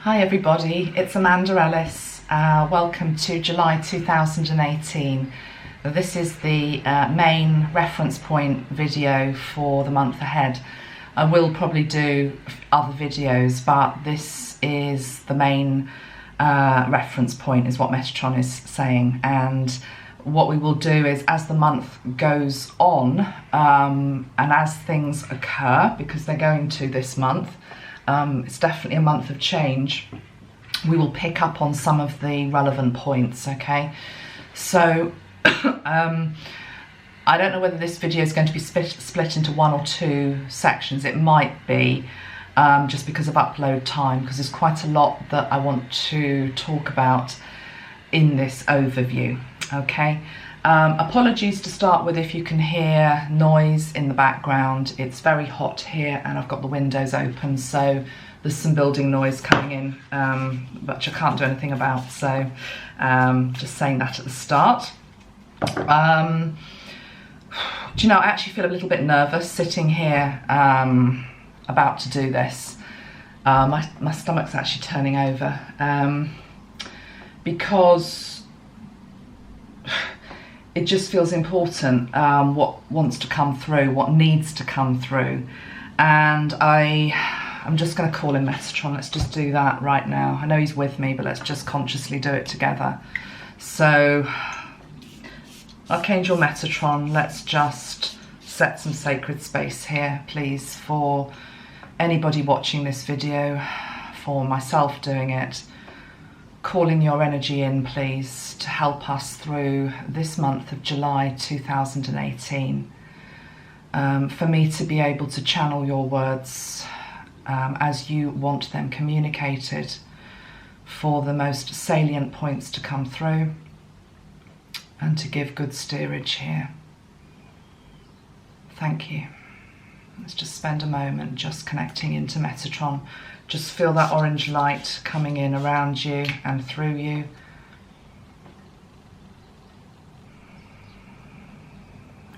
Hi everybody, it's Amanda Ellis. Welcome to July 2018. This is the main reference point video for the month ahead. I will probably do other videos, but this is the main reference point, is what Metatron is saying. And what we will do is, as the month goes on and as things occur, because they're going to this month, it's definitely a month of change, we will pick up on some of the relevant points, okay? So I don't know whether this video is going to be split into one or two sections. It might be, just because of upload time, because there's quite a lot that I want to talk about in this overview, okay? Apologies to start with if you can hear noise in the background. It's very hot here and I've got the windows open, so there's some building noise coming in, which I can't do anything about, so just saying that at the start. Do you know, I actually feel a little bit nervous sitting here about to do this. My stomach's actually turning over because it just feels important, what wants to come through, what needs to come through. And I'm just going to call him Metatron. Let's just do that right now. I know he's with me, but let's just consciously do it together. So, Archangel Metatron, let's just set some sacred space here, please, for anybody watching this video, for myself doing it. Calling your energy in, please, to help us through this month of July 2018. For me to be able to channel your words as you want them communicated, for the most salient points to come through, and to give good steerage here. Thank you. Let's just spend a moment just connecting into Metatron. Just feel that orange light coming in around you and through you.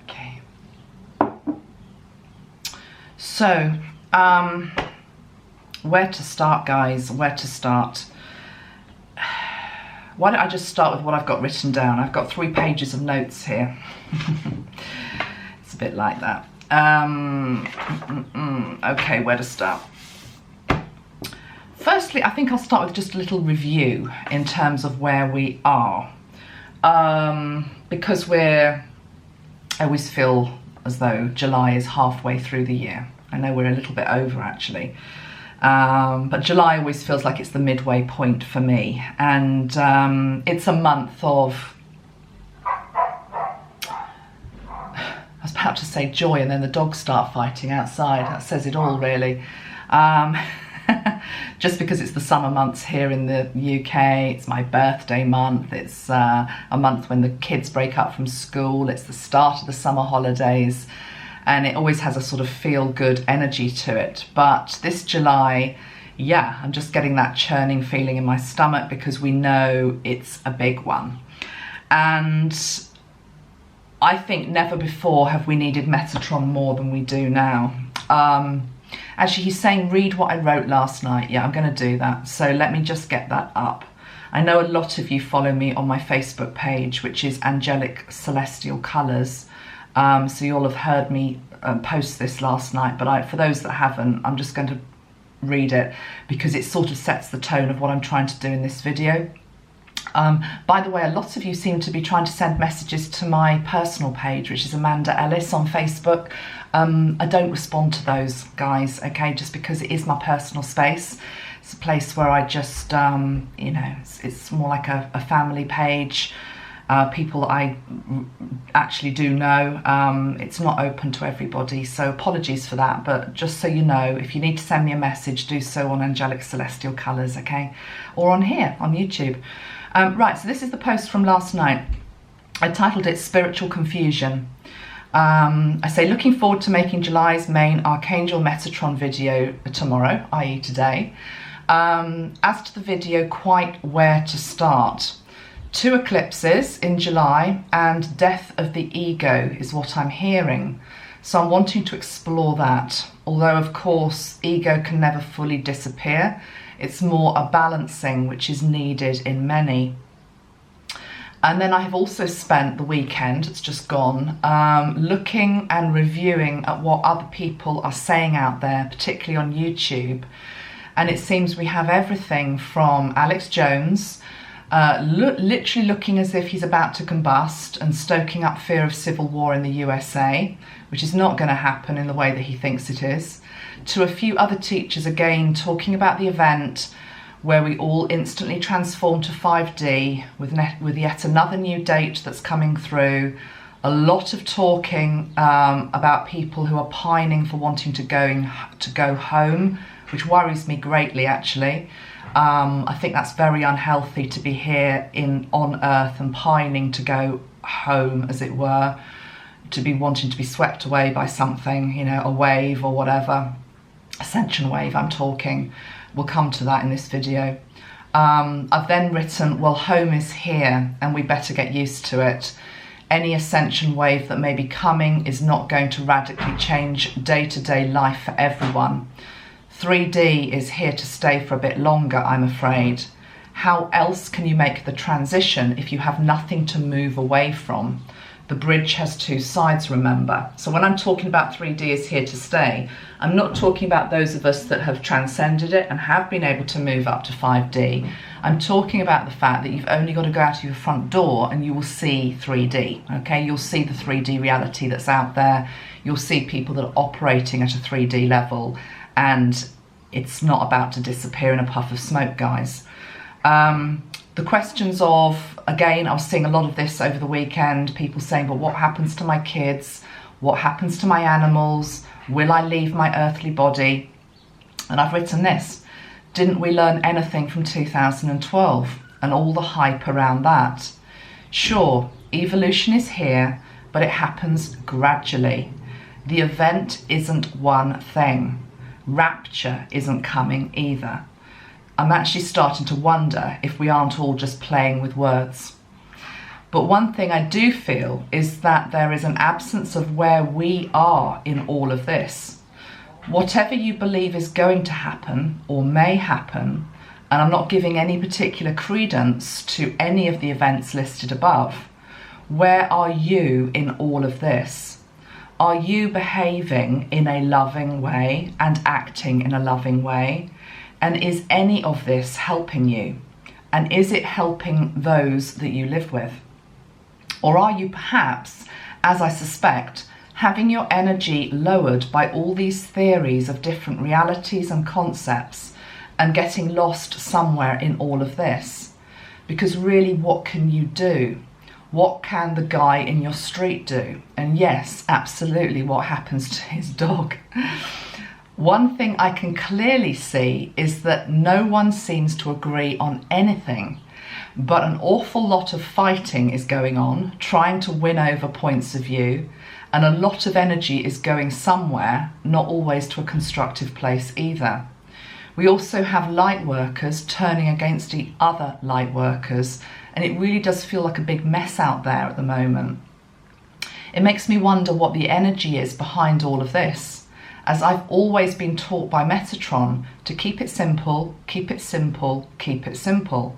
Okay. So, where to start, guys? Where to start? Why don't I just start with what I've got written down? I've got 3 pages of notes here. It's a bit like that. Okay, where to start? Firstly, I think I'll start with just a little review in terms of where we are. Because I always feel as though July is halfway through the year. I know we're a little bit over actually. But July always feels like it's the midway point for me. And it's a month of, I was about to say joy, and then the dogs start fighting outside. That says it all, really. Just because it's the summer months here in the UK, it's my birthday month, it's a month when the kids break up from school, it's the start of the summer holidays, and it always has a sort of feel-good energy to it. But this July, yeah, I'm just getting that churning feeling in my stomach because we know it's a big one. And I think never before have we needed Metatron more than we do now. Actually, he's saying read what I wrote last night. Yeah, I'm going to do that. So let me just get that up. I know a lot of you follow me on my Facebook page, which is Angelic Celestial Colours. So you'll have heard me post this last night. But for those that haven't, I'm just going to read it because it sort of sets the tone of what I'm trying to do in this video. By the way, a lot of you seem to be trying to send messages to my personal page, which is Amanda Ellis on Facebook. I don't respond to those, guys, okay, just because it is my personal space. It's a place where I just, you know, it's more like a family page. People that I actually do know. It's not open to everybody, so apologies for that. But just so you know, if you need to send me a message, do so on Angelic Celestial Colours, okay? Or on here, on YouTube. Right, so this is the post from last night. I titled it Spiritual Confusion. I say, looking forward to making July's main Archangel Metatron video tomorrow, i.e. today. As to the video, quite where to start. 2 eclipses in July and death of the ego is what I'm hearing. So I'm wanting to explore that. although of course ego can never fully disappear. It's more a balancing which is needed in many. And then I have also spent the weekend, it's just gone, looking and reviewing at what other people are saying out there, particularly on YouTube. And it seems we have everything from Alex Jones, literally looking as if he's about to combust and stoking up fear of civil war in the USA, which is not going to happen in the way that he thinks it is, to a few other teachers again talking about the event where we all instantly transform to 5D with yet another new date that's coming through. A lot of talking about people who are pining for wanting to go home, which worries me greatly actually. I think that's very unhealthy to be here on Earth and pining to go home, as it were, to be wanting to be swept away by something, you know, a wave or whatever. Ascension wave, I'm talking. We'll come to that in this video. I've then written, well, home is here and we better get used to it. Any ascension wave that may be coming is not going to radically change day-to-day life for everyone. 3D is here to stay for a bit longer, I'm afraid. How else can you make the transition if you have nothing to move away from? The bridge has two sides, remember. So when I'm talking about 3D is here to stay, I'm not talking about those of us that have transcended it and have been able to move up to 5D. I'm talking about the fact that you've only got to go out of your front door and you will see 3D, okay? You'll see the 3D reality that's out there. You'll see people that are operating at a 3D level, and it's not about to disappear in a puff of smoke, guys. The questions of, again, I was seeing a lot of this over the weekend, people saying, but what happens to my kids? What happens to my animals? Will I leave my earthly body? And I've written this. Didn't we learn anything from 2012 and all the hype around that? Sure, evolution is here, but it happens gradually. The event isn't one thing. Rapture isn't coming either. I'm actually starting to wonder if we aren't all just playing with words. But one thing I do feel is that there is an absence of where we are in all of this. Whatever you believe is going to happen or may happen, and I'm not giving any particular credence to any of the events listed above, where are you in all of this? Are you behaving in a loving way and acting in a loving way? And is any of this helping you? And is it helping those that you live with? Or are you perhaps, as I suspect, having your energy lowered by all these theories of different realities and concepts and getting lost somewhere in all of this? Because really, what can you do? What can the guy in your street do? And yes, absolutely, what happens to his dog? One thing I can clearly see is that no one seems to agree on anything, but an awful lot of fighting is going on, trying to win over points of view, and a lot of energy is going somewhere, not always to a constructive place either. We also have light workers turning against each other light workers, and it really does feel like a big mess out there at the moment. It makes me wonder what the energy is behind all of this, as I've always been taught by Metatron to keep it simple, keep it simple, keep it simple.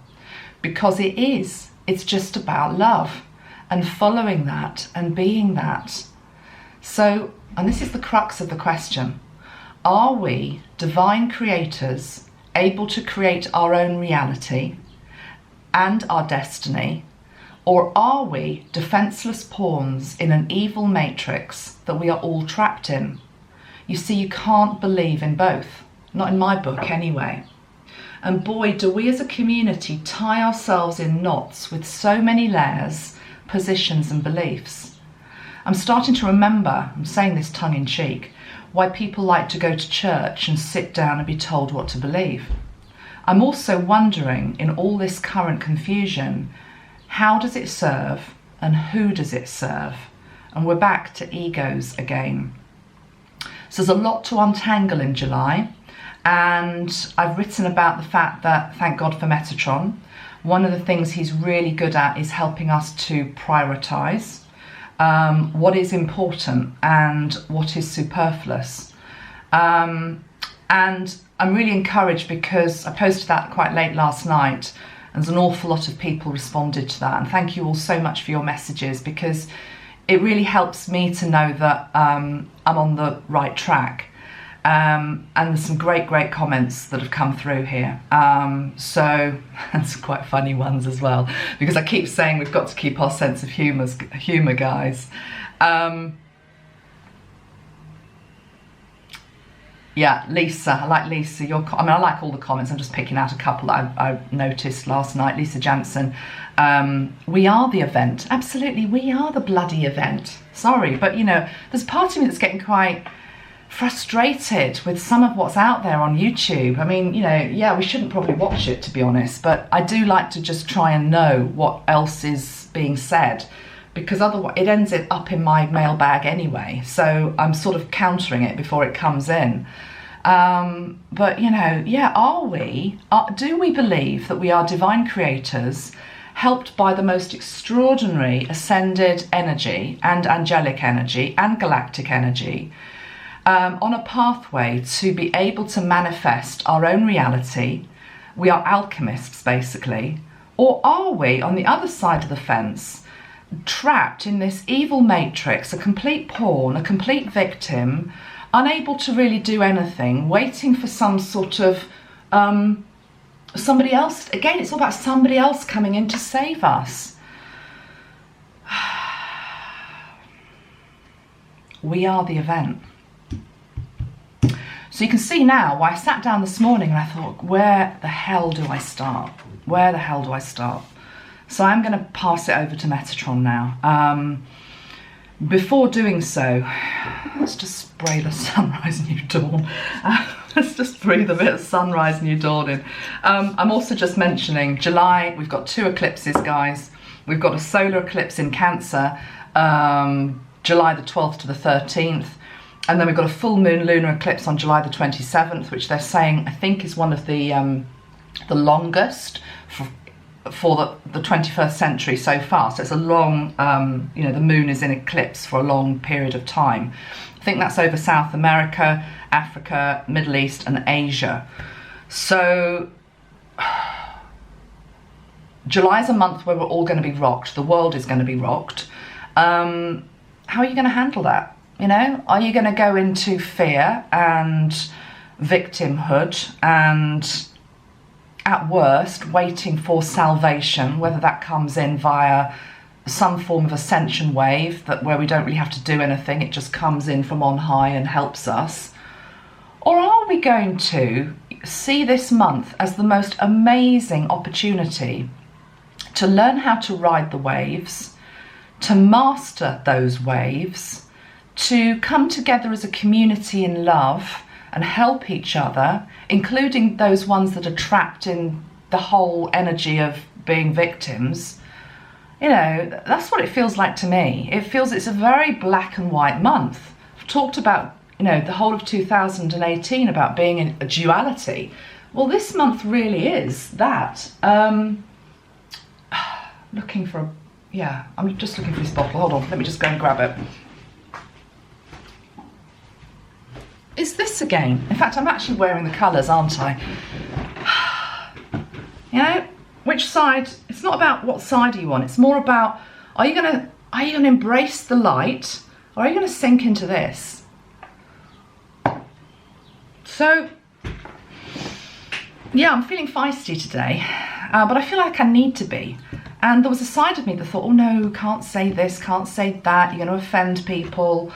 Because it is. It's just about love and following that and being that. So, and this is the crux of the question, are we divine creators able to create our own reality and our destiny, or are we defenseless pawns in an evil matrix that we are all trapped in? You see, you can't believe in both, not in my book anyway. And boy, do we as a community tie ourselves in knots with so many layers, positions and beliefs. I'm starting to remember, I'm saying this tongue in cheek, why people like to go to church and sit down and be told what to believe. I'm also wondering, in all this current confusion, how does it serve and who does it serve? And we're back to egos again. So there's a lot to untangle in July, and I've written about the fact that, thank God for Metatron, one of the things he's really good at is helping us to prioritise what is important and what is superfluous. And I'm really encouraged because I posted that quite late last night, and there's an awful lot of people responded to that. And thank you all so much for your messages, because it really helps me to know that I'm on the right track. And there's some great comments that have come through here. So, and some quite funny ones as well, because I keep saying we've got to keep our sense of humour, guys. Yeah, Lisa, I like Lisa. I like all the comments. I'm just picking out a couple that I noticed last night. Lisa Jansen, we are the event. Absolutely, we are the bloody event. Sorry, but you know, there's part of me that's getting quite frustrated with some of what's out there on YouTube. I mean, you know, yeah, we shouldn't probably watch it, to be honest, but I do like to just try and know what else is being said, because otherwise it ends up in my mailbag anyway, so I'm sort of countering it before it comes in. But you know, yeah, do we believe that we are divine creators helped by the most extraordinary ascended energy and angelic energy and galactic energy, on a pathway to be able to manifest our own reality? We are alchemists, basically. Or are we, on the other side of the fence, trapped in this evil matrix, a complete pawn, a complete victim, unable to really do anything, waiting for some sort of somebody else? Again, it's all about somebody else coming in to save us. We are the event. So you can see now why I sat down this morning and I thought, where the hell do I start? Where the hell do I start? So I'm going to pass it over to Metatron now. Before doing so, let's just spray the sunrise, new dawn. Let's just breathe a bit of sunrise, new dawn in. I'm also just mentioning July, we've got 2 eclipses, guys. We've got a solar eclipse in Cancer, July the 12th to the 13th. And then we've got a full moon lunar eclipse on July the 27th, which they're saying, I think, is one of the longest for the 21st century so far. So it's a long, you know, the moon is in eclipse for a long period of time. I think that's over South America, Africa, Middle East and Asia. So July is a month where we're all going to be rocked. The world is going to be rocked. How are you going to handle that? You know, are you going to go into fear and victimhood and, at worst, waiting for salvation, whether that comes in via some form of ascension wave where we don't really have to do anything, it just comes in from on high and helps us? Or are we going to see this month as the most amazing opportunity to learn how to ride the waves, to master those waves, to come together as a community in love and help each other, including those ones that are trapped in the whole energy of being victims? You know, that's what it feels like to me. It feels it's a very black and white month. I've talked about, you know, the whole of 2018 about being in a duality. Well, this month really is that. Looking for I'm just looking for this bottle. Hold on, let me just go and grab it. Is this again? In fact, I'm actually wearing the colours, aren't I? You know, which side? It's not about what side are you on. It's more about, are you gonna embrace the light, or are you gonna sink into this? So, yeah, I'm feeling feisty today, but I feel like I need to be. And there was a side of me that thought, oh no, can't say this, can't say that, you're going to offend people.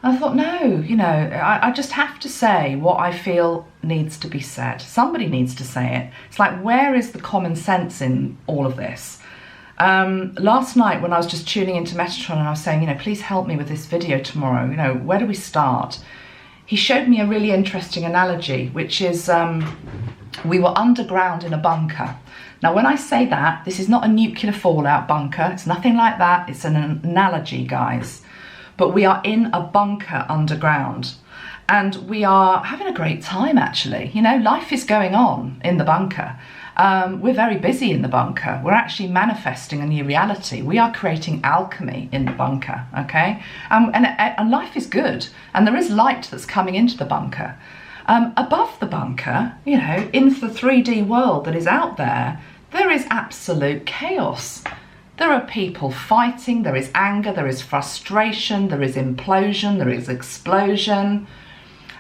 And I thought, no, you know, I just have to say what I feel needs to be said. Somebody needs to say it. It's like, where is the common sense in all of this? Last night when I was just tuning into Metatron and I was saying, you know, please help me with this video tomorrow, you know, where do we start? He showed me a really interesting analogy, which is we were underground in a bunker. Now, when I say that, this is not a nuclear fallout bunker. It's nothing like that. It's an analogy, guys. But we are in a bunker underground. And we are having a great time, actually. You know, life is going on in the bunker. We're very busy in the bunker. We're actually manifesting a new reality. We are creating alchemy in the bunker, okay? And life is good. And there is light that's coming into the bunker. Above the bunker, you know, into the 3D world that is out there, there is absolute chaos. There are people fighting, there is anger, there is frustration, there is implosion, there is explosion.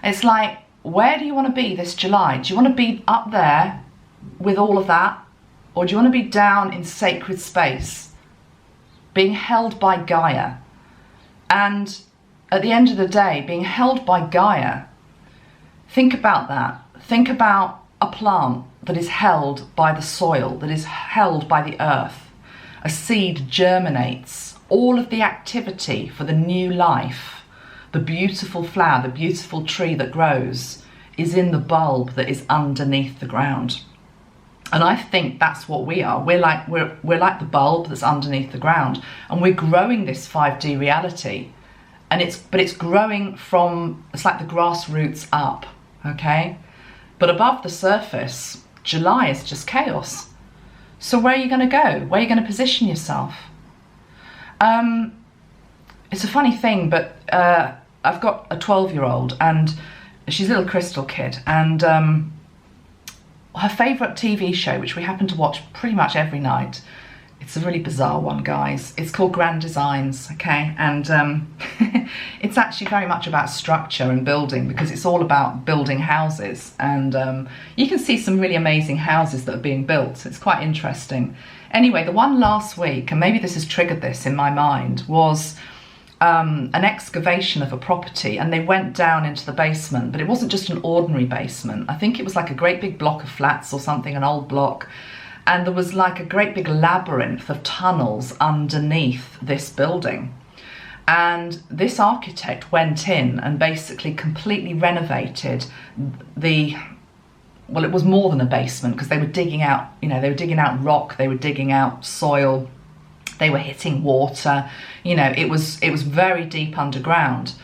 It's like, where do you want to be this July? Do you want to be up there with all of that? Or do you want to be down in sacred space, being held by Gaia? And at the end of the day, being held by Gaia, think about that. Think about a plant that is held by the soil, that is held by the earth. A seed germinates. All of the activity for the new life, the beautiful flower, the beautiful tree that grows, is in the bulb that is underneath the ground. And I think that's what we are. We're like the bulb that's underneath the ground, and we're growing this 5D reality. And it's growing from, it's like the grassroots up, okay? But above the surface, July is just chaos. So where are you going to go? Where are you going to position yourself? It's a funny thing, but I've got a 12-year-old, and she's a little crystal kid, and her favourite TV show, which we happen to watch pretty much every night, it's a really bizarre one, guys. It's called Grand Designs, okay? And it's actually very much about structure and building, because it's all about building houses. And you can see some really amazing houses that are being built. It's quite interesting. Anyway, the one last week, and maybe this has triggered this in my mind, was an excavation of a property, and they went down into the basement, but it wasn't just an ordinary basement. I think it was like a great big block of flats or something, an old block. And there was like a great big labyrinth of tunnels underneath this building. And this architect went in and basically completely renovated well, it was more than a basement, because they were digging out, you know, they were digging out rock, they were digging out soil, they were hitting water, you know, it was very deep underground.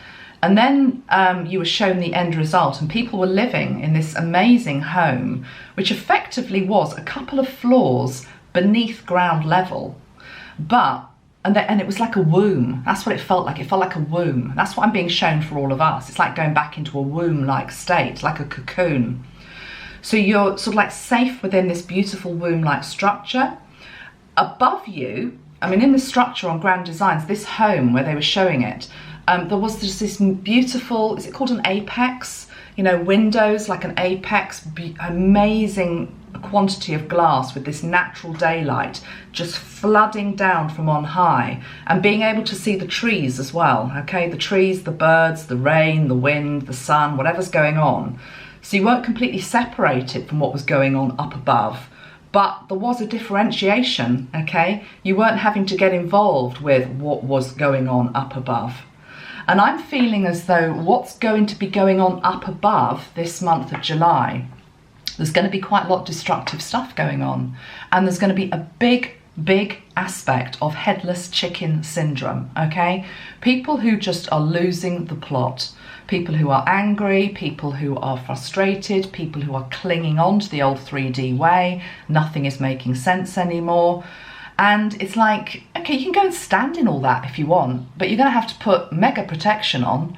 And then you were shown the end result, and people were living in this amazing home, which effectively was a couple of floors beneath ground level. And it was like a womb. That's what it felt like. It felt like a womb. That's what I'm being shown for all of us. It's like going back into a womb-like state, like a cocoon. So you're sort of like safe within this beautiful womb-like structure. Above you, I mean, in the structure on Grand Designs, this home where they were showing it, there was just this beautiful, is it called an apex? You know, windows, like an apex, amazing quantity of glass with this natural daylight just flooding down from on high, and being able to see the trees as well, okay? The trees, the birds, the rain, the wind, the sun, whatever's going on. So you weren't completely separated from what was going on up above, but there was a differentiation, okay? You weren't having to get involved with what was going on up above. And I'm feeling as though what's going to be going on up above this month of July, there's going to be quite a lot of destructive stuff going on. And there's going to be a big aspect of headless chicken syndrome, okay? People who just are losing the plot. People who are angry, people who are frustrated, people who are clinging on to the old 3D way. Nothing is making sense anymore. And it's like, okay, you can go and stand in all that if you want, but you're going to have to put mega protection on.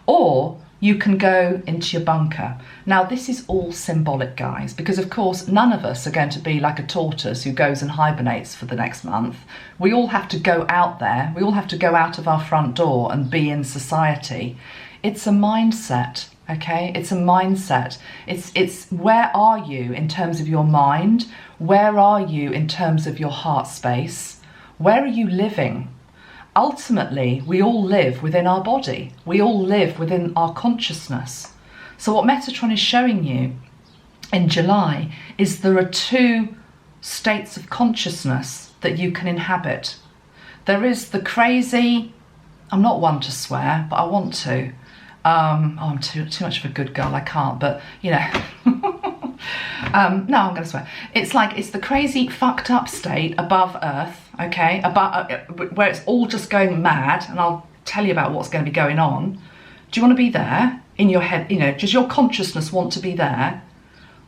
Or you can go into your bunker. Now, this is all symbolic, guys, because of course, none of us are going to be like a tortoise who goes and hibernates for the next month. We all have to go out there. We all have to go out of our front door and be in society. It's a mindset, okay? It's a mindset. It's where are you in terms of your mind? Where are you in terms of your heart space? Where are you living? Ultimately, we all live within our body. We all live within our consciousness. So what Metatron is showing you in July is there are two states of consciousness that you can inhabit. There is the crazy, I'm not one to swear, but I want to. I'm too much of a good girl, I can't, but you know. No, I'm going to swear. It's like, it's the crazy fucked up state above Earth, okay, where it's all just going mad, and I'll tell you about what's going to be going on. Do you want to be there in your head? You know, does your consciousness want to be there?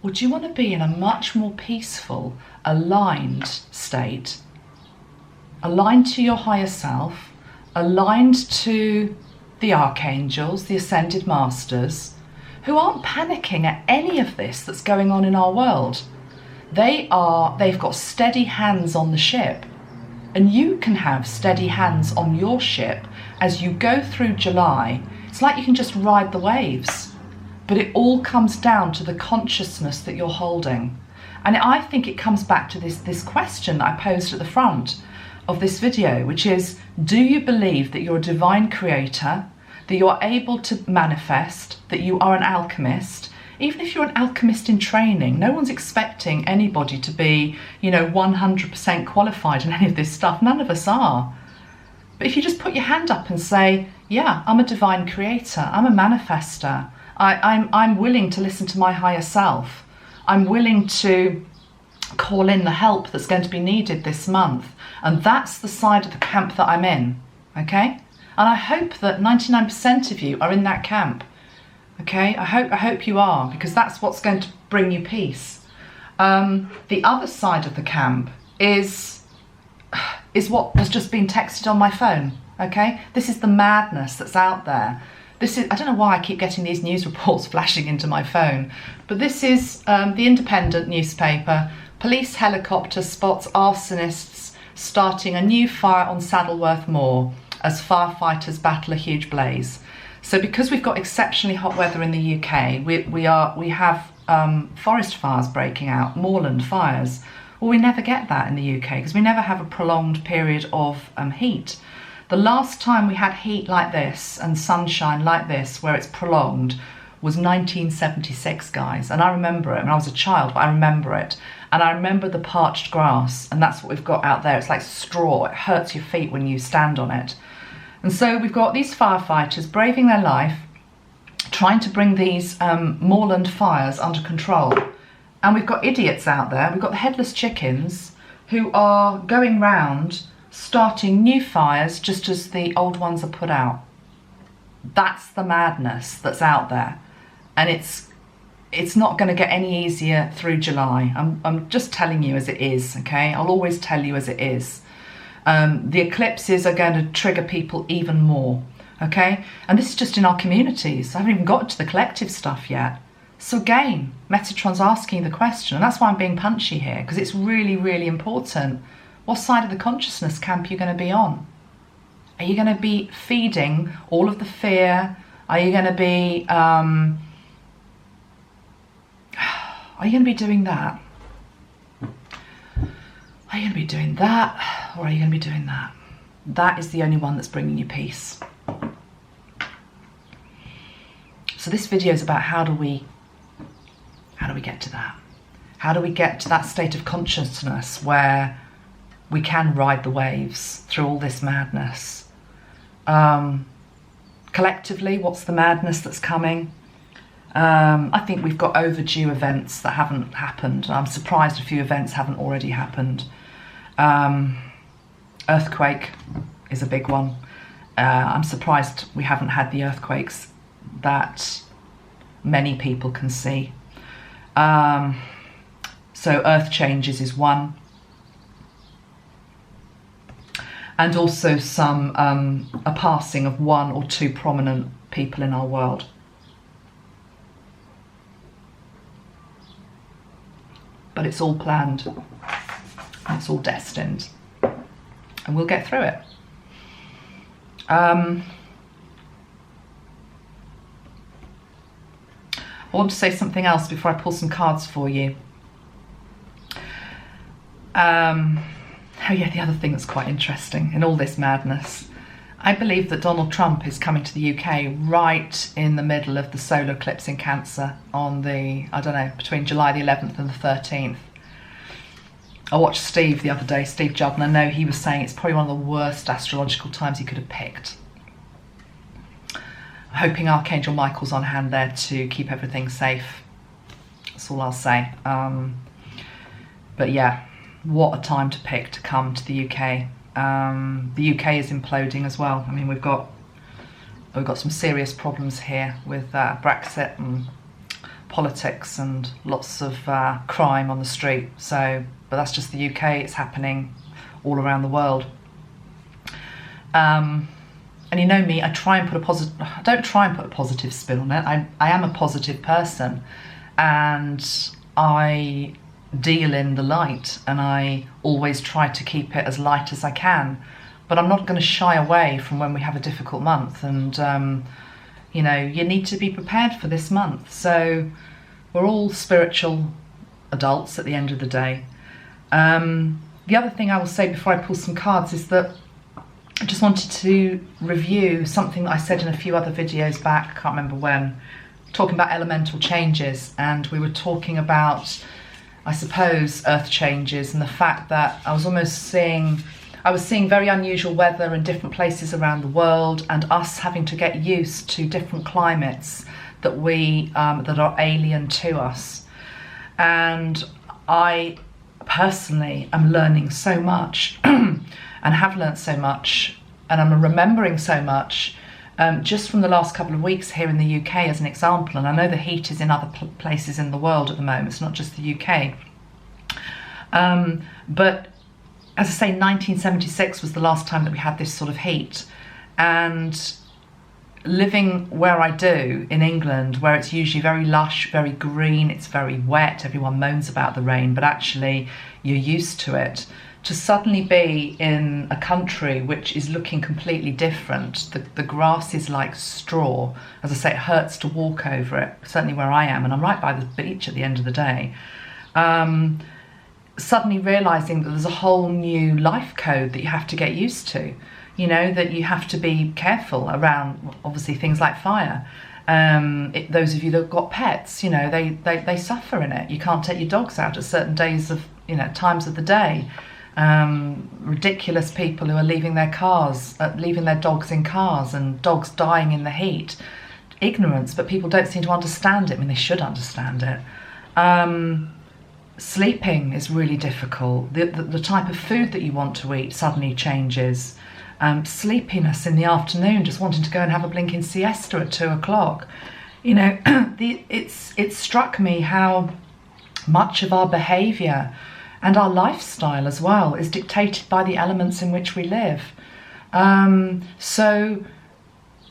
Or do you want to be in a much more peaceful, aligned state? Aligned to your higher self, aligned to the archangels, the ascended masters, who aren't panicking at any of this that's going on in our world. They've got steady hands on the ship. And you can have steady hands on your ship as you go through July. It's like you can just ride the waves. But it all comes down to the consciousness that you're holding. And I think it comes back to this question that I posed at the front of this video, which is, do you believe that you're a divine creator, that you're able to manifest, that you are an alchemist? Even if you're an alchemist in training, no one's expecting anybody to be, 100% qualified in any of this stuff. None of us are. But if you just put your hand up and say, yeah, I'm a divine creator, I'm a manifestor, I'm willing to listen to my higher self, I'm willing to call in the help that's going to be needed this month. And that's the side of the camp that I'm in, okay? And I hope that 99% of you are in that camp, okay? I hope you are, because that's what's going to bring you peace. The other side of the camp is what has just been texted on my phone, okay? This is the madness that's out there. I don't know why I keep getting these news reports flashing into my phone, but this is the Independent newspaper. Police helicopter spots arsonists starting a new fire on Saddleworth Moor as firefighters battle a huge blaze. So because we've got exceptionally hot weather in the UK, we have forest fires breaking out, moorland fires. Well, we never get that in the UK because we never have a prolonged period of heat. The last time we had heat like this and sunshine like this, where it's prolonged, was 1976, guys. And I remember it. I mean, I was a child, but I remember it. And I remember the parched grass, and that's what we've got out there. It's like straw. It hurts your feet when you stand on it. And so we've got these firefighters braving their life, trying to bring these moorland fires under control. And we've got idiots out there. We've got the headless chickens who are going round starting new fires just as the old ones are put out. That's the madness that's out there. And it's not going to get any easier through July. I'm just telling you as it is, okay? I'll always tell you as it is. The eclipses are going to trigger people even more, okay? And this is just in our communities. I haven't even got to the collective stuff yet. So again, Metatron's asking the question, and that's why I'm being punchy here, because it's really, really important. What side of the consciousness camp are you going to be on? Are you going to be feeding all of the fear? Are you going to be doing that? Are you going to be doing that, or are you going to be doing that? That is the only one that's bringing you peace. So this video is about how do we get to that? How do we get to that state of consciousness where we can ride the waves through all this madness? Collectively, what's the madness that's coming? I think we've got overdue events that haven't happened. I'm surprised a few events haven't already happened. Earthquake is a big one. I'm surprised we haven't had the earthquakes that many people can see. So Earth Changes is one. And also a passing of one or two prominent people in our world. But it's all planned, and it's all destined, and we'll get through it. I want to say something else before I pull some cards for you. Oh yeah, the other thing that's quite interesting in all this madness, I believe that Donald Trump is coming to the UK right in the middle of the solar eclipse in Cancer on the, I don't know, between July the 11th and the 13th. I watched Steve the other day, Steve Judd, and I know he was saying it's probably one of the worst astrological times he could have picked. I'm hoping Archangel Michael's on hand there to keep everything safe. That's all I'll say. But yeah, what a time to pick to come to the UK. The UK is imploding as well. I mean, we've got we've got some serious problems here with Brexit and politics and lots of crime on the street. So, but that's just the UK. It's happening all around the world. And you know me, I don't try and put a positive spin on it. I am a positive person, and I deal in the light, and I always try to keep it as light as I can. But I'm not going to shy away from when we have a difficult month, and you know, you need to be prepared for this month. So we're all spiritual adults at the end of the day. The other thing I will say before I pull some cards is that I just wanted to review something that I said in a few other videos back, I can't remember when, talking about elemental changes, and we were talking about, I suppose, earth changes, and the fact that I was seeing very unusual weather in different places around the world, and us having to get used to different climates that that are alien to us. And I personally am learning so much and have learnt so much, and I'm remembering so much just from the last couple of weeks here in the UK as an example. And I know the heat is in other places in the world at the moment, it's not just the UK. But as I say, 1976 was the last time that we had this sort of heat. And living where I do in England, where it's usually very lush, very green, it's very wet, everyone moans about the rain, but actually you're used to it. To suddenly be in a country which is looking completely different, the grass is like straw. As I say, it hurts to walk over it, certainly where I am, and I'm right by the beach at the end of the day. Suddenly realising that there's a whole new life code that you have to get used to. You know, that you have to be careful around, obviously, things like fire. Those of you that have got pets, you know, they suffer in it. You can't take your dogs out at certain days of, you know, times of the day. Ridiculous people who are leaving their dogs in cars, and dogs dying in the heat. Ignorance, but people don't seem to understand it. I mean, they should understand it. Sleeping is really difficult. The type of food that you want to eat suddenly changes. Sleepiness in the afternoon, just wanting to go and have a blinking siesta at 2 o'clock. You know, it's struck me how much of our behaviour and our lifestyle as well is dictated by the elements in which we live. And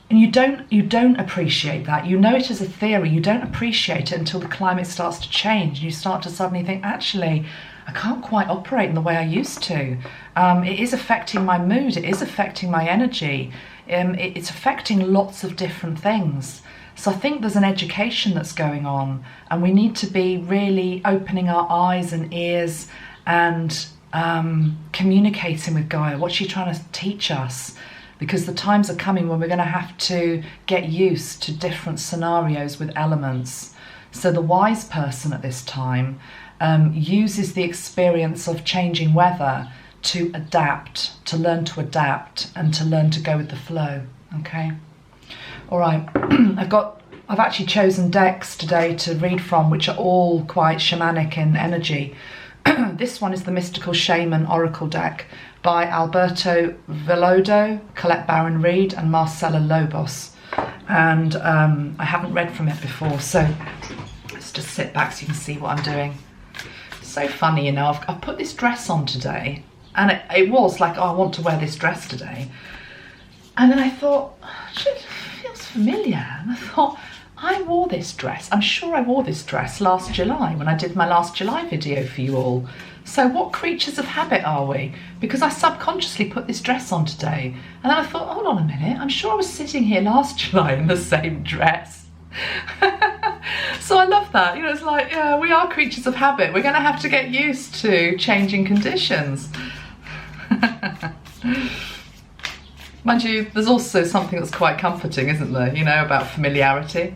you don't appreciate that. You know it as a theory. You don't appreciate it until the climate starts to change. You start to suddenly think, actually, I can't quite operate in the way I used to. It is affecting my mood. It is affecting my energy. It's affecting lots of different things. So I think there's an education that's going on, and we need to be really opening our eyes and ears and communicating with Gaia. What's she trying to teach us? Because the times are coming when we're going to have to get used to different scenarios with elements. So the wise person at this time uses the experience of changing weather to adapt, to learn to adapt, and to learn to go with the flow. Okay. All right. I've actually chosen decks today to read from, which are all quite shamanic in energy. This one is the Mystical Shaman Oracle deck by Alberto Velodo, Colette Baron Reed, and Marcela Lobos. And I haven't read from it before, so let's just sit back so you can see what I'm doing. So funny, you know, I've put this dress on today, and it was like, oh, I want to wear this dress today. And then I thought, it feels familiar. And I thought, I wore this dress. I'm sure I wore this dress last July when I did my last July video for you all. So what creatures of habit are we? Because I subconsciously put this dress on today. And then I thought, hold on a minute, I'm sure I was sitting here last July in the same dress. So I love that. You know, it's like, yeah, we are creatures of habit. We're going to have to get used to changing conditions. Mind you, there's also something that's quite comforting, isn't there? You know, about familiarity.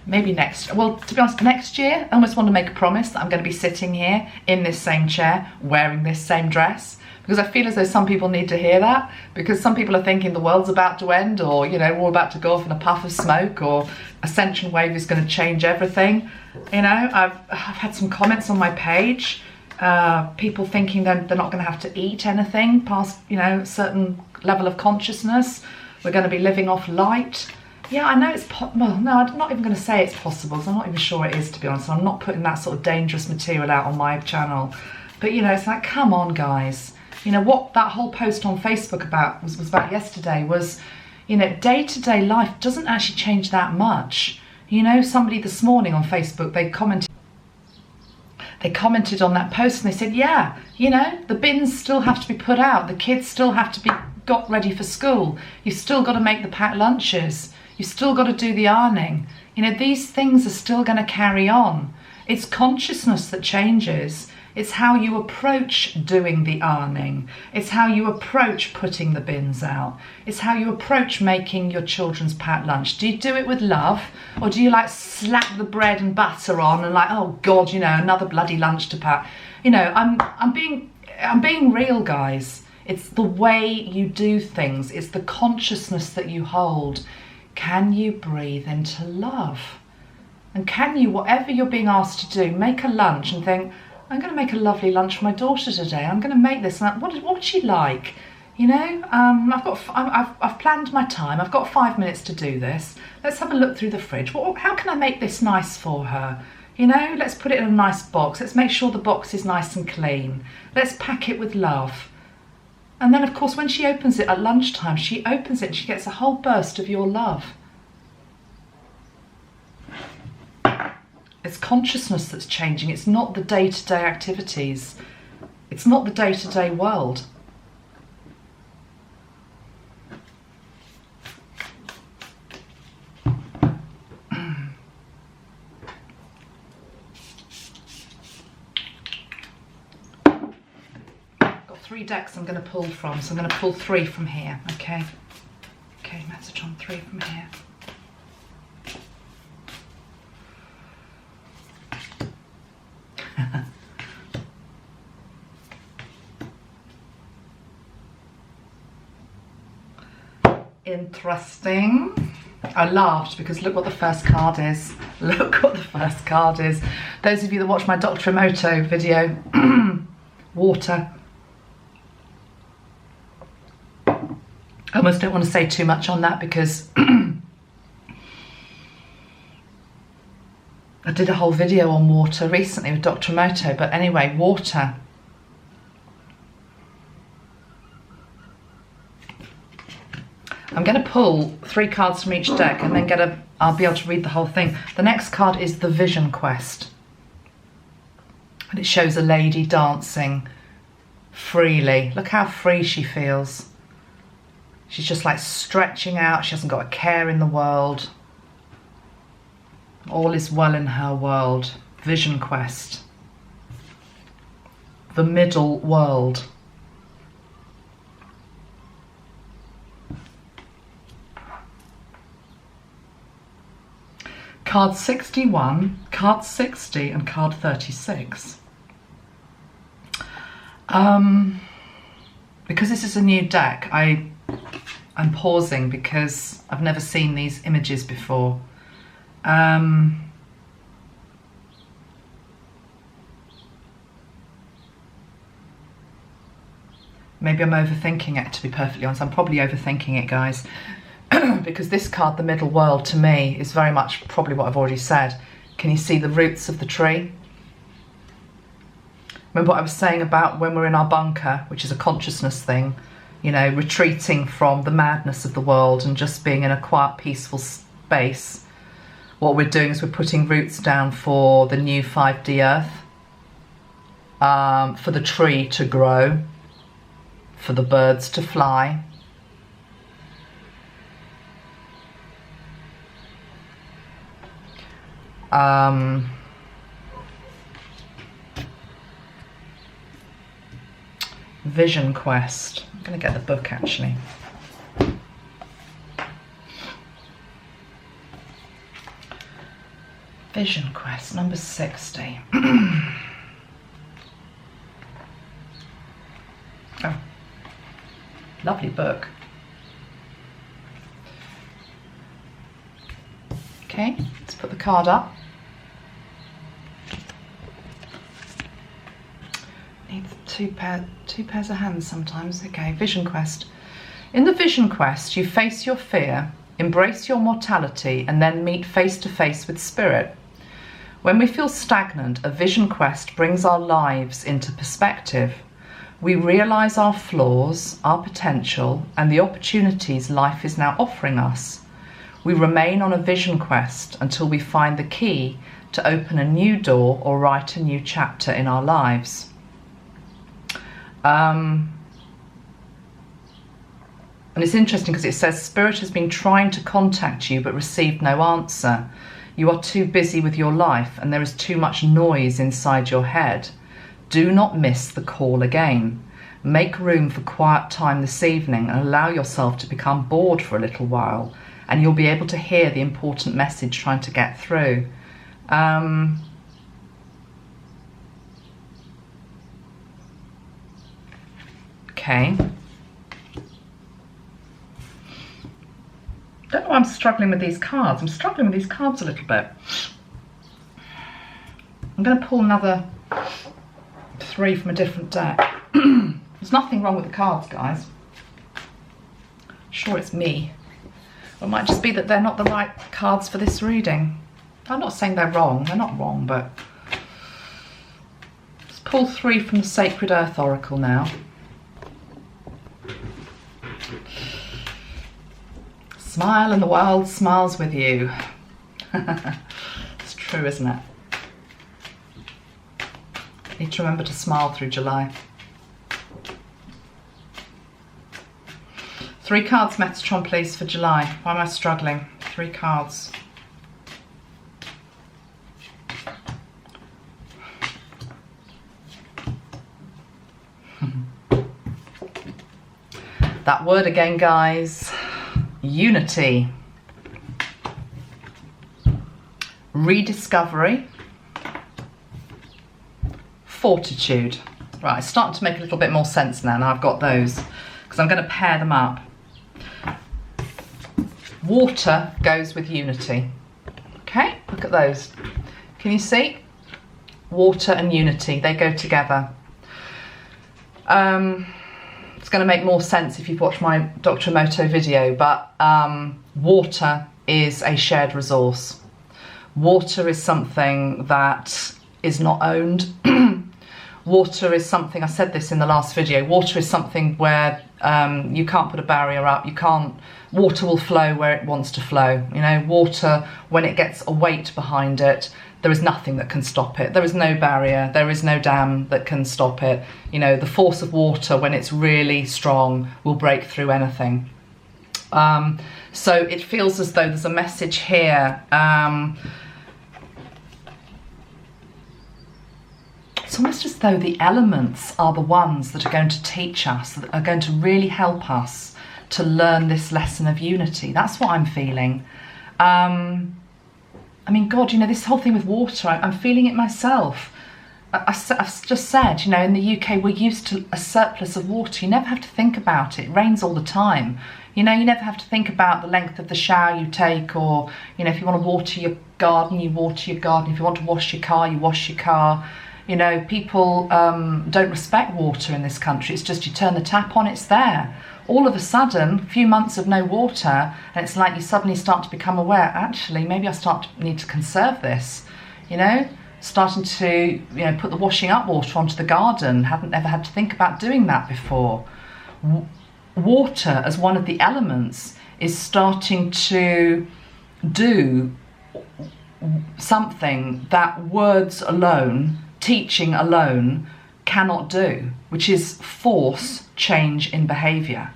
Maybe to be honest, next year, I almost want to make a promise that I'm going to be sitting here in this same chair, wearing this same dress. Because I feel as though some people need to hear that. Because some people are thinking the world's about to end, or, you know, we're about to go off in a puff of smoke, or ascension wave is going to change everything. You know, I've had some comments on my page. People thinking they're not going to have to eat anything past, you know, a certain level of consciousness. We're going to be living off light. Yeah, I know it's well, no, I'm not even going to say it's possible, because I'm not even sure it is, to be honest. I'm not putting that sort of dangerous material out on my channel. But, you know, it's like, come on, guys. You know, what that whole post on Facebook about was about yesterday was, you know, day-to-day life doesn't actually change that much. You know, somebody this morning on Facebook, they commented on that post and they said, yeah, you know, the bins still have to be put out. The kids still have to be got ready for school. You've still got to make the packed lunches. You've still got to do the ironing. You know, these things are still going to carry on. It's consciousness that changes. It's how you approach doing the ironing. It's how you approach putting the bins out. It's how you approach making your children's packed lunch. Do you do it with love, or do you like slap the bread and butter on and like, oh God, you know, another bloody lunch to pack? You know, I'm being real, guys. It's the way you do things. It's the consciousness that you hold. Can you breathe into love? And can you, whatever you're being asked to do, make a lunch and think, I'm going to make a lovely lunch for my daughter today. I'm going to make this. And what would she like? You know, I've planned my time. I've got 5 minutes to do this. Let's have a look through the fridge. How can I make this nice for her? You know, let's put it in a nice box. Let's make sure the box is nice and clean. Let's pack it with love. And then, of course, when she opens it at lunchtime, she opens it and she gets a whole burst of your love. It's consciousness that's changing. It's not the day-to-day activities. It's not the day-to-day world. Got 3 decks I'm going to pull from, so I'm going to pull 3 from here, okay? Okay, Metatron, 3 from here. Interesting. I laughed because look what the first card is. Look what the first card is. Those of you that watch my Dr. Emoto video, water. I almost don't want to say too much on that because I did a whole video on water recently with Dr. Emoto, but anyway, water. I'm going to pull 3 cards from each deck and then I'll be able to read the whole thing. The next card is the Vision Quest. And it shows a lady dancing freely. Look how free she feels. She's just like stretching out. She hasn't got a care in the world. All is well in her world. Vision Quest. The middle world. Card 61, card 60 and card 36. Because this is a new deck, I'm pausing because I've never seen these images before. Maybe I'm overthinking it, to be perfectly honest. I'm probably overthinking it, guys. Because this card, the middle world, to me is very much probably what I've already said. Can you see the roots of the tree? Remember what I was saying about when we're in our bunker, which is a consciousness thing, you know, retreating from the madness of the world and just being in a quiet, peaceful space. What we're doing is we're putting roots down for the new 5D earth, for the tree to grow, for the birds to fly. Vision Quest. I'm going to get the book actually. Vision Quest, number 60. Oh, lovely book. Okay, let's put the card up. Needs two pairs of hands sometimes. Okay, Vision Quest. In the Vision Quest, you face your fear Embrace your mortality and then meet face to face with spirit. When we feel stagnant, a vision quest brings our lives into perspective. We realize our flaws, our potential, and the opportunities life is now offering us. We remain on a vision quest until we find the key to open a new door or write a new chapter in our lives. And it's interesting because it says Spirit has been trying to contact you but received no answer. You are too busy with your life and there is too much noise inside your head. Do not miss the call again. Make room for quiet time this evening and allow yourself to become bored for a little while, and you'll be able to hear the important message trying to get through. Okay. Don't know why I'm struggling with these cards. I'm struggling with these cards a little bit. I'm going to pull another 3 from a different deck. There's nothing wrong with the cards, guys. I'm sure it's me. Or it might just be that they're not the right cards for this reading. I'm not saying they're wrong. They're not wrong, but... Let's pull 3 from the Sacred Earth Oracle now. Smile and the world smiles with you. It's true, isn't it? Need to remember to smile through July. 3 cards, Metatron, please, for July. Why am I struggling? 3 cards. That word again, guys. Unity. Rediscovery. Fortitude. Right, it's starting to make a little bit more sense now. Now I've got those, because I'm going to pair them up. Water goes with unity. Okay, look at those. Can you see? Water and unity, they go together. It's going to make more sense if you've watched my Dr. Emoto video, but water is a shared resource. Water is something that is not owned. Water is something, I said this in the last video, water is something where you can't put a barrier up, water will flow where it wants to flow. You know, water, when it gets a weight behind it, there is nothing that can stop it. There is no barrier, there is no dam that can stop it. You know, the force of water, when it's really strong, will break through anything. So it feels as though there's a message here. It's almost as though the elements are the ones that are going to teach us, that are going to really help us to learn this lesson of unity. That's what I'm feeling. I mean, God, you know, this whole thing with water, I'm feeling it myself. I've just said, you know, in the UK, we're used to a surplus of water. You never have to think about it. It rains all the time. You know, you never have to think about the length of the shower you take, or, you know, if you want to water your garden, you water your garden. If you want to wash your car, you wash your car. You know, people don't respect water in this country. It's just you turn the tap on, it's there. All of a sudden, a few months of no water, and it's like you suddenly start to become aware, actually, maybe I need to conserve this, you know? Starting to, you know, put the washing up water onto the garden. Haven't ever had to think about doing that before. Water, as one of the elements, is starting to do something that words alone, teaching alone, cannot do, which is force change in behaviour.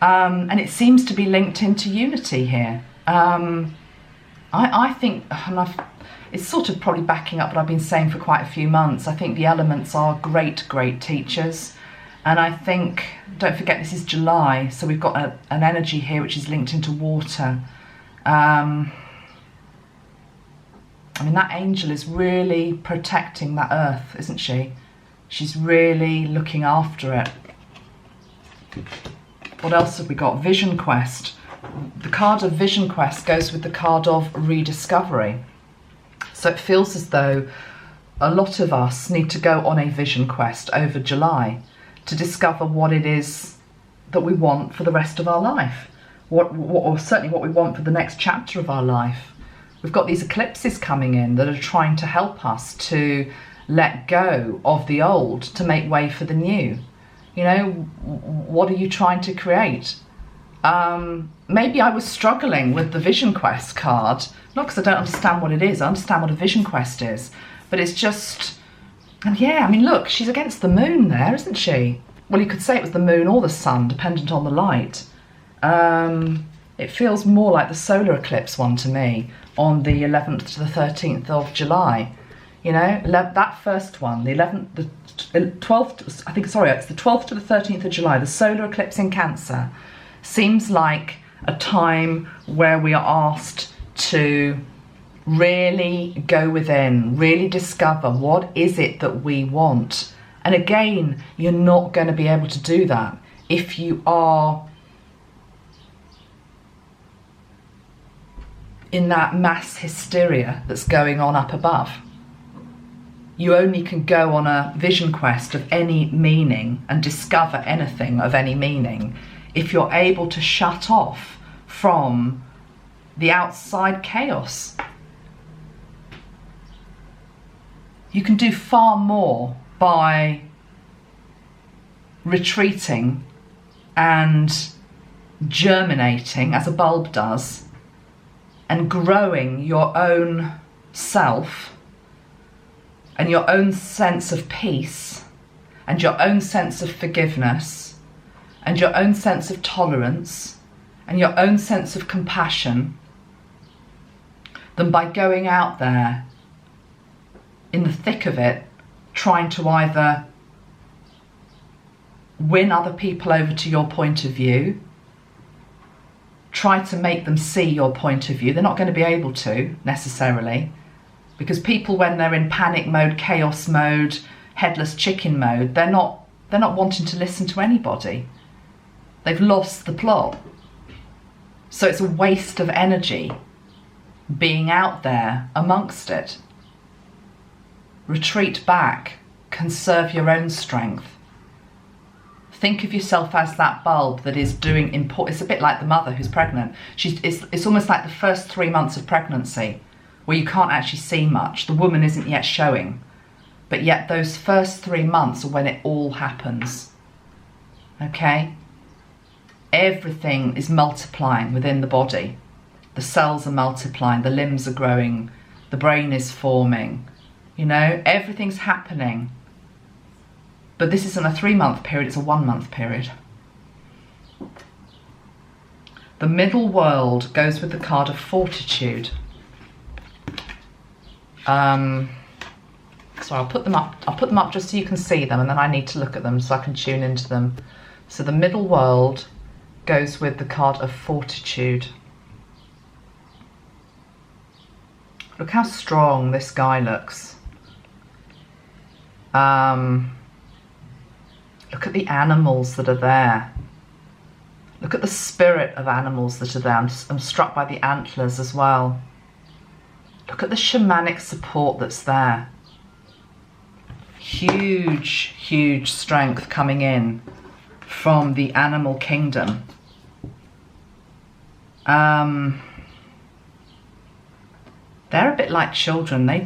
And it seems to be linked into unity here. I think, and it's sort of probably backing up what I've been saying for quite a few months, I think the elements are great, great teachers. And I think, don't forget, this is July, so we've got an energy here which is linked into water. I mean, that angel is really protecting that earth, isn't she? She's really looking after it. What else have we got? Vision Quest. The card of Vision Quest goes with the card of rediscovery. So it feels as though a lot of us need to go on a vision quest over July to discover what it is that we want for the rest of our life. or certainly what we want for the next chapter of our life. We've got these eclipses coming in that are trying to help us to let go of the old to make way for the new. You know, what are you trying to create? Maybe I was struggling with the Vision Quest card, not because I don't understand what it is. I understand what a Vision Quest is, but it's just, and yeah, I mean, look, she's against the moon there, isn't she? Well, you could say it was the moon or the sun, dependent on the light. It feels more like the solar eclipse one to me, on the 11th to the 13th of July. You know, that first one, the 11th, the 12th, I think, sorry, it's the 12th to the 13th of July, the solar eclipse in Cancer, seems like a time where we are asked to really go within, really discover what is it that we want. And again, you're not going to be able to do that if you are in that mass hysteria that's going on up above. You only can go on a vision quest of any meaning and discover anything of any meaning if you're able to shut off from the outside chaos. You can do far more by retreating and germinating as a bulb does and growing your own self and your own sense of peace and your own sense of forgiveness and your own sense of tolerance and your own sense of compassion than by going out there in the thick of it, trying to either win other people over to your point of view, try to make them see your point of view. They're not going to be able to necessarily, because people, when they're in panic mode, chaos mode, headless chicken mode, they're not wanting to listen to anybody. They've lost the plot. So it's a waste of energy being out there amongst it. Retreat back, conserve your own strength. Think of yourself as that bulb that is doing important. It's a bit like the mother who's pregnant. It's almost like the first 3 months of pregnancy where you can't actually see much. The woman isn't yet showing. But yet those first 3 months are when it all happens. Okay? Everything is multiplying within the body. The cells are multiplying, the limbs are growing, the brain is forming. You know, everything's happening. But this isn't a 3-month period, it's a 1-month period. The middle world goes with the card of fortitude. So I'll put them up just so you can see them, and then I need to look at them so I can tune into them. So the middle world goes with the card of fortitude. Look how strong this guy looks. Look at the animals that are there. Look at the spirit of animals that are there. I'm struck by the antlers as well. Look at the shamanic support that's there. Huge, huge strength coming in from the animal kingdom. They're a bit like children. They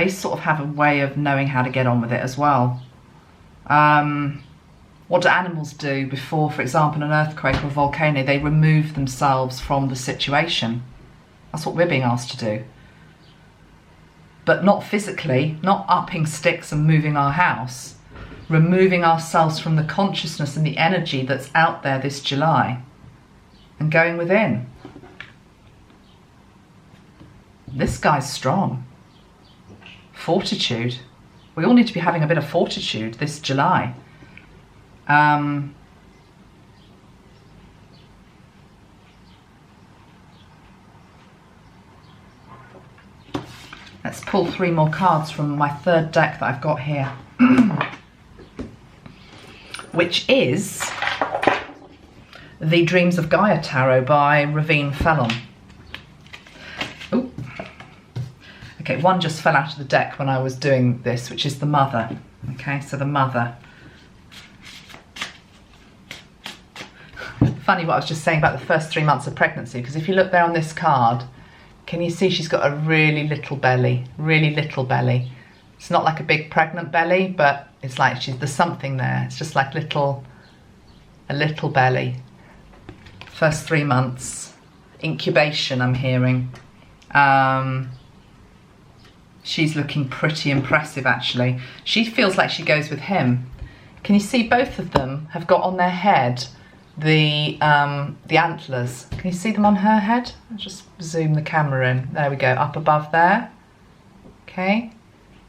sort of have a way of knowing how to get on with it as well. What do animals do before, for example, an earthquake or a volcano? They remove themselves from the situation. That's what we're being asked to do. But not physically, not upping sticks and moving our house. Removing ourselves from the consciousness and the energy that's out there this July and going within. This guy's strong. Fortitude. We all need to be having a bit of fortitude this July. Let's pull 3 more cards from my 3rd deck that I've got here. Which is the Dreams of Gaia Tarot by Ravine Fellon. Ooh. Okay, one just fell out of the deck when I was doing this, which is the Mother. Okay, so the Mother. funny what I was just saying about the first 3 months of pregnancy, because if you look there on this card, can you see she's got a really little belly, really little belly. It's not like a big pregnant belly, but it's like there's something there. It's just like a little belly. First 3 months. Incubation, I'm hearing. She's looking pretty impressive, actually. She feels like she goes with him. Can you see both of them have got on their head the antlers? Can you see them on her head? I'll just zoom the camera in. There we go, up above there. Okay.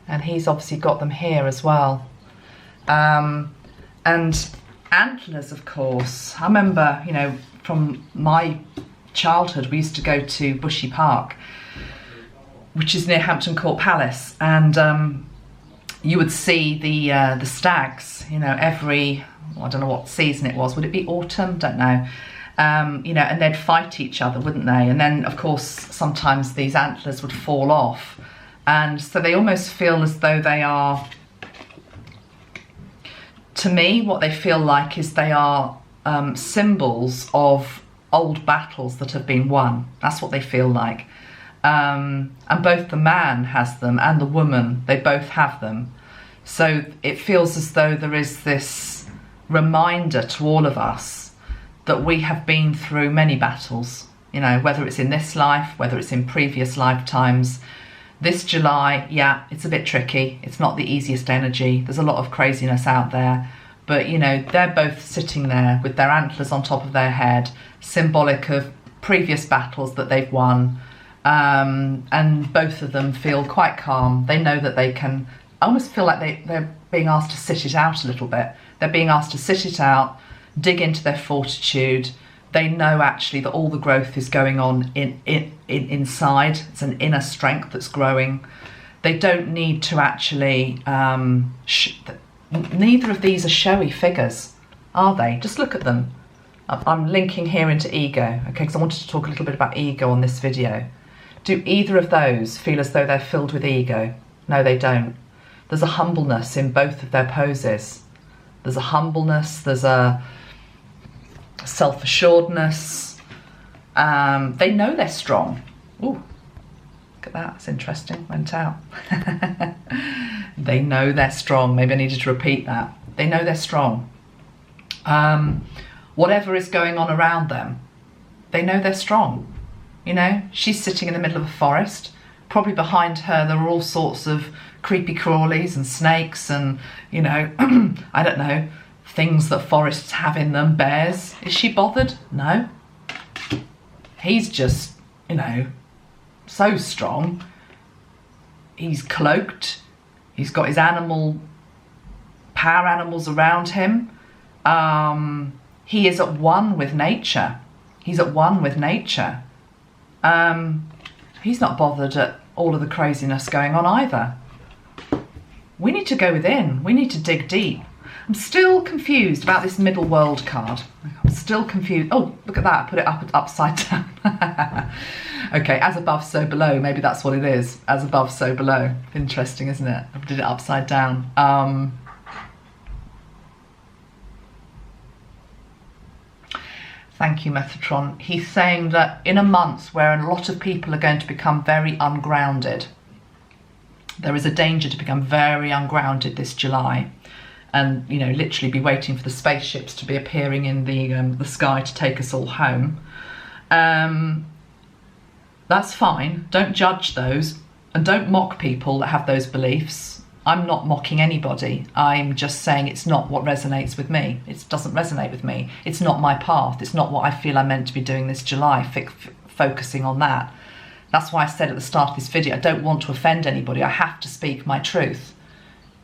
And he's obviously got them here as well. And antlers, of course. I remember, you know, from my childhood, we used to go to Bushy Park, which is near Hampton Court Palace, and you would see the stags, you know, every, I don't know what season it was. Would it be autumn? Don't know. You know, and they'd fight each other, wouldn't they? And then, of course, sometimes these antlers would fall off. And so they almost feel as though they are, to me, what they feel like is they are symbols of old battles that have been won. That's what they feel like. And both the man has them and the woman, they both have them. So it feels as though there is this reminder to all of us that we have been through many battles, you know, whether it's in this life, whether it's in previous lifetimes. This July, yeah, it's a bit tricky. It's not the easiest energy. There's a lot of craziness out there. But, you know, they're both sitting there with their antlers on top of their head, symbolic of previous battles that they've won. And both of them feel quite calm. They know that they can, I almost feel like they're being asked to sit it out a little bit. They're being asked to sit it out, dig into their fortitude. They know actually that all the growth is going on inside. It's an inner strength that's growing. They don't need to actually, neither of these are showy figures, are they? Just look at them. I'm linking here into ego, okay, because I wanted to talk a little bit about ego on this video. Do either of those feel as though they're filled with ego? No, they don't. There's a humbleness in both of their poses. There's a humbleness, there's a self-assuredness. They know they're strong. Ooh, look at that, it's interesting, went out. They know they're strong. Maybe I needed to repeat that. They know they're strong. Whatever is going on around them, they know they're strong. You know, she's sitting in the middle of a forest. Probably behind her there are all sorts of creepy crawlies and snakes and, you know, I don't know, things that forests have in them, bears. Is she bothered? No. He's just, you know, so strong. He's cloaked. He's got his power animals around him. He is at one with nature. He's at one with nature. He's not bothered at all of the craziness going on either. We need to go within. We need to dig deep. I'm still confused about this middle world card. I'm still confused. Oh, look at that. I put it upside down. Okay, as above, so below. Maybe that's what it is. As above, so below. Interesting, isn't it? I did it upside down. Thank you, Metatron. He's saying that in a month where a lot of people are going to become very ungrounded, there is a danger to become very ungrounded this July. And, you know, literally be waiting for the spaceships to be appearing in the sky to take us all home. That's fine. Don't judge those and don't mock people that have those beliefs. I'm not mocking anybody. I'm just saying it's not what resonates with me. It doesn't resonate with me. It's not my path. It's not what I feel I'm meant to be doing this July, focusing on that. That's why I said at the start of this video, I don't want to offend anybody. I have to speak my truth.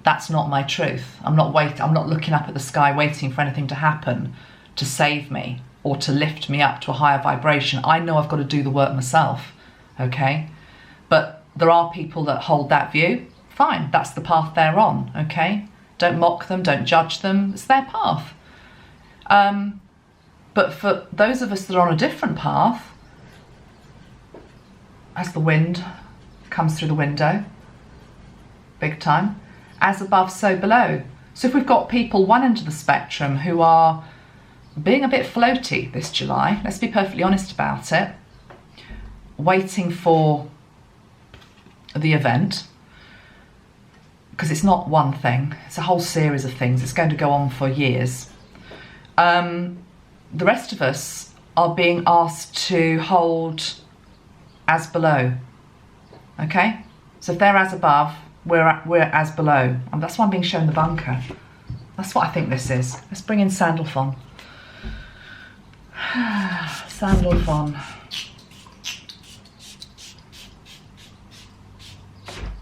That's not my truth. I'm not looking up at the sky waiting for anything to happen to save me or to lift me up to a higher vibration. I know I've got to do the work myself, okay? But there are people that hold that view. Fine, that's the path they're on, okay? Don't mock them, don't judge them. It's their path. But for those of us that are on a different path, as the wind comes through the window, big time, as above, so below. So if we've got people one end of the spectrum who are being a bit floaty this July. Let's be perfectly honest about it. Waiting for the event, because it's not one thing, it's a whole series of things. It's going to go on for years. The rest of us are being asked to hold as below. Okay? So if they're as above, we're as below. And that's why I'm being shown the bunker. That's what I think this is. Let's bring in Sandalphon. Sandalphon.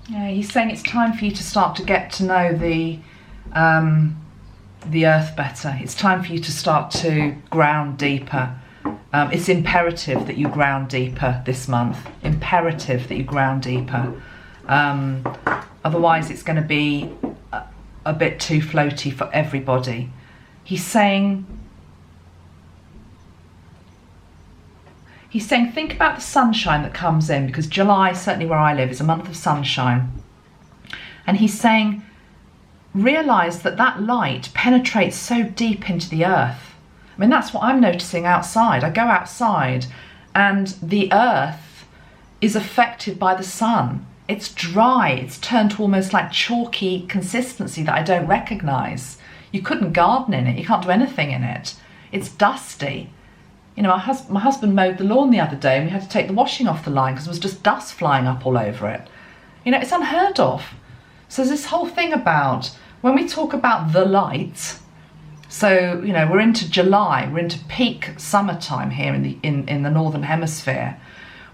Yeah, he's saying it's time for you to start to get to know the earth better. It's time for you to start to ground deeper. It's imperative that you ground deeper this month. Imperative that you ground deeper. Otherwise it's going to be a bit too floaty for everybody. He's saying, think about the sunshine that comes in, because July, certainly where I live, is a month of sunshine. And he's saying, realise that that light penetrates so deep into the earth. I mean, that's what I'm noticing outside. I go outside and the earth is affected by the sun. It's dry, it's turned to almost like chalky consistency that I don't recognise. You couldn't garden in it, you can't do anything in it. It's dusty. You know, my husband mowed the lawn the other day and we had to take the washing off the line because there was just dust flying up all over it. You know, it's unheard of. So there's this whole thing about, when we talk about the light, so, you know, we're into July, we're into peak summertime here in the Northern Hemisphere.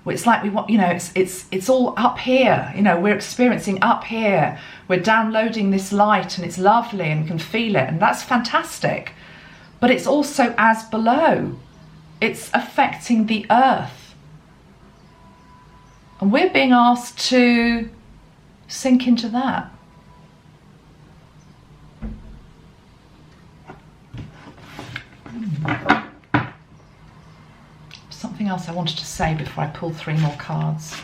It's like we want, you know, it's all up here, you know, we're experiencing up here. We're downloading this light and it's lovely and we can feel it, and that's fantastic. But it's also as below. It's affecting the earth. And we're being asked to sink into that. Something else I wanted to say before I pull 3 more cards.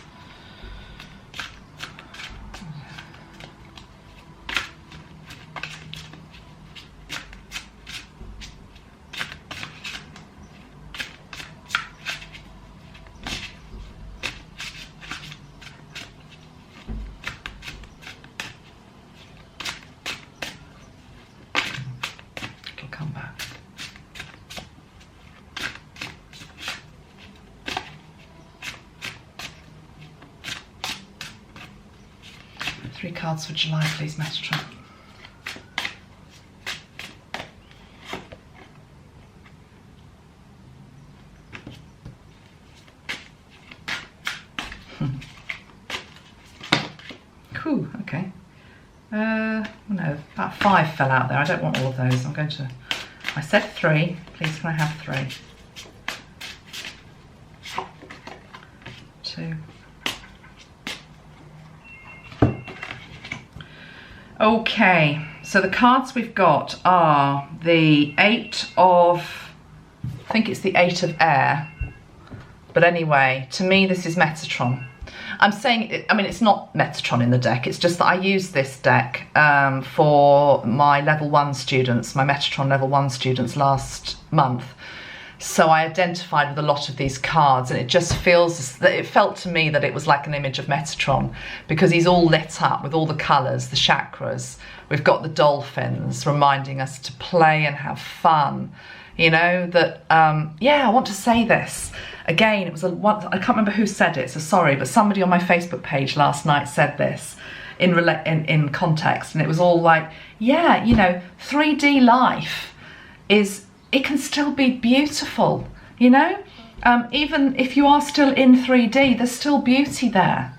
It'll come back. Three cards for July, please, Metatron. Cool, okay. No, about 5 fell out there. I don't want all of those. I said 3. Please, can I have 3? 2. Okay, so the cards we've got are the 8 of, I think it's the 8 of air. But anyway, to me this is Metatron. I'm saying, I mean, it's not Metatron in the deck, it's just that I used this deck for my level 1 students, my Metatron level 1 students last month. So I identified with a lot of these cards, and it just feels that it felt to me that it was like an image of Metatron, because he's all lit up with all the colours, the chakras. We've got the dolphins reminding us to play and have fun. You know, that, yeah, I want to say this. Again, it was I can't remember who said it, so sorry, but somebody on my Facebook page last night said this in context, and it was all like, yeah, you know, 3D life it can still be beautiful, you know? Even if you are still in 3D, there's still beauty there.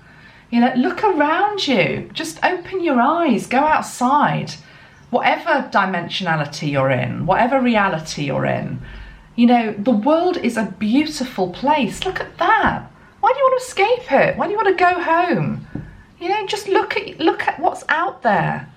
You know, look around you, just open your eyes, go outside. Whatever dimensionality you're in, whatever reality you're in, you know, the world is a beautiful place. Look at that. Why do you want to escape it? Why do you want to go home? You know, just look at what's out there.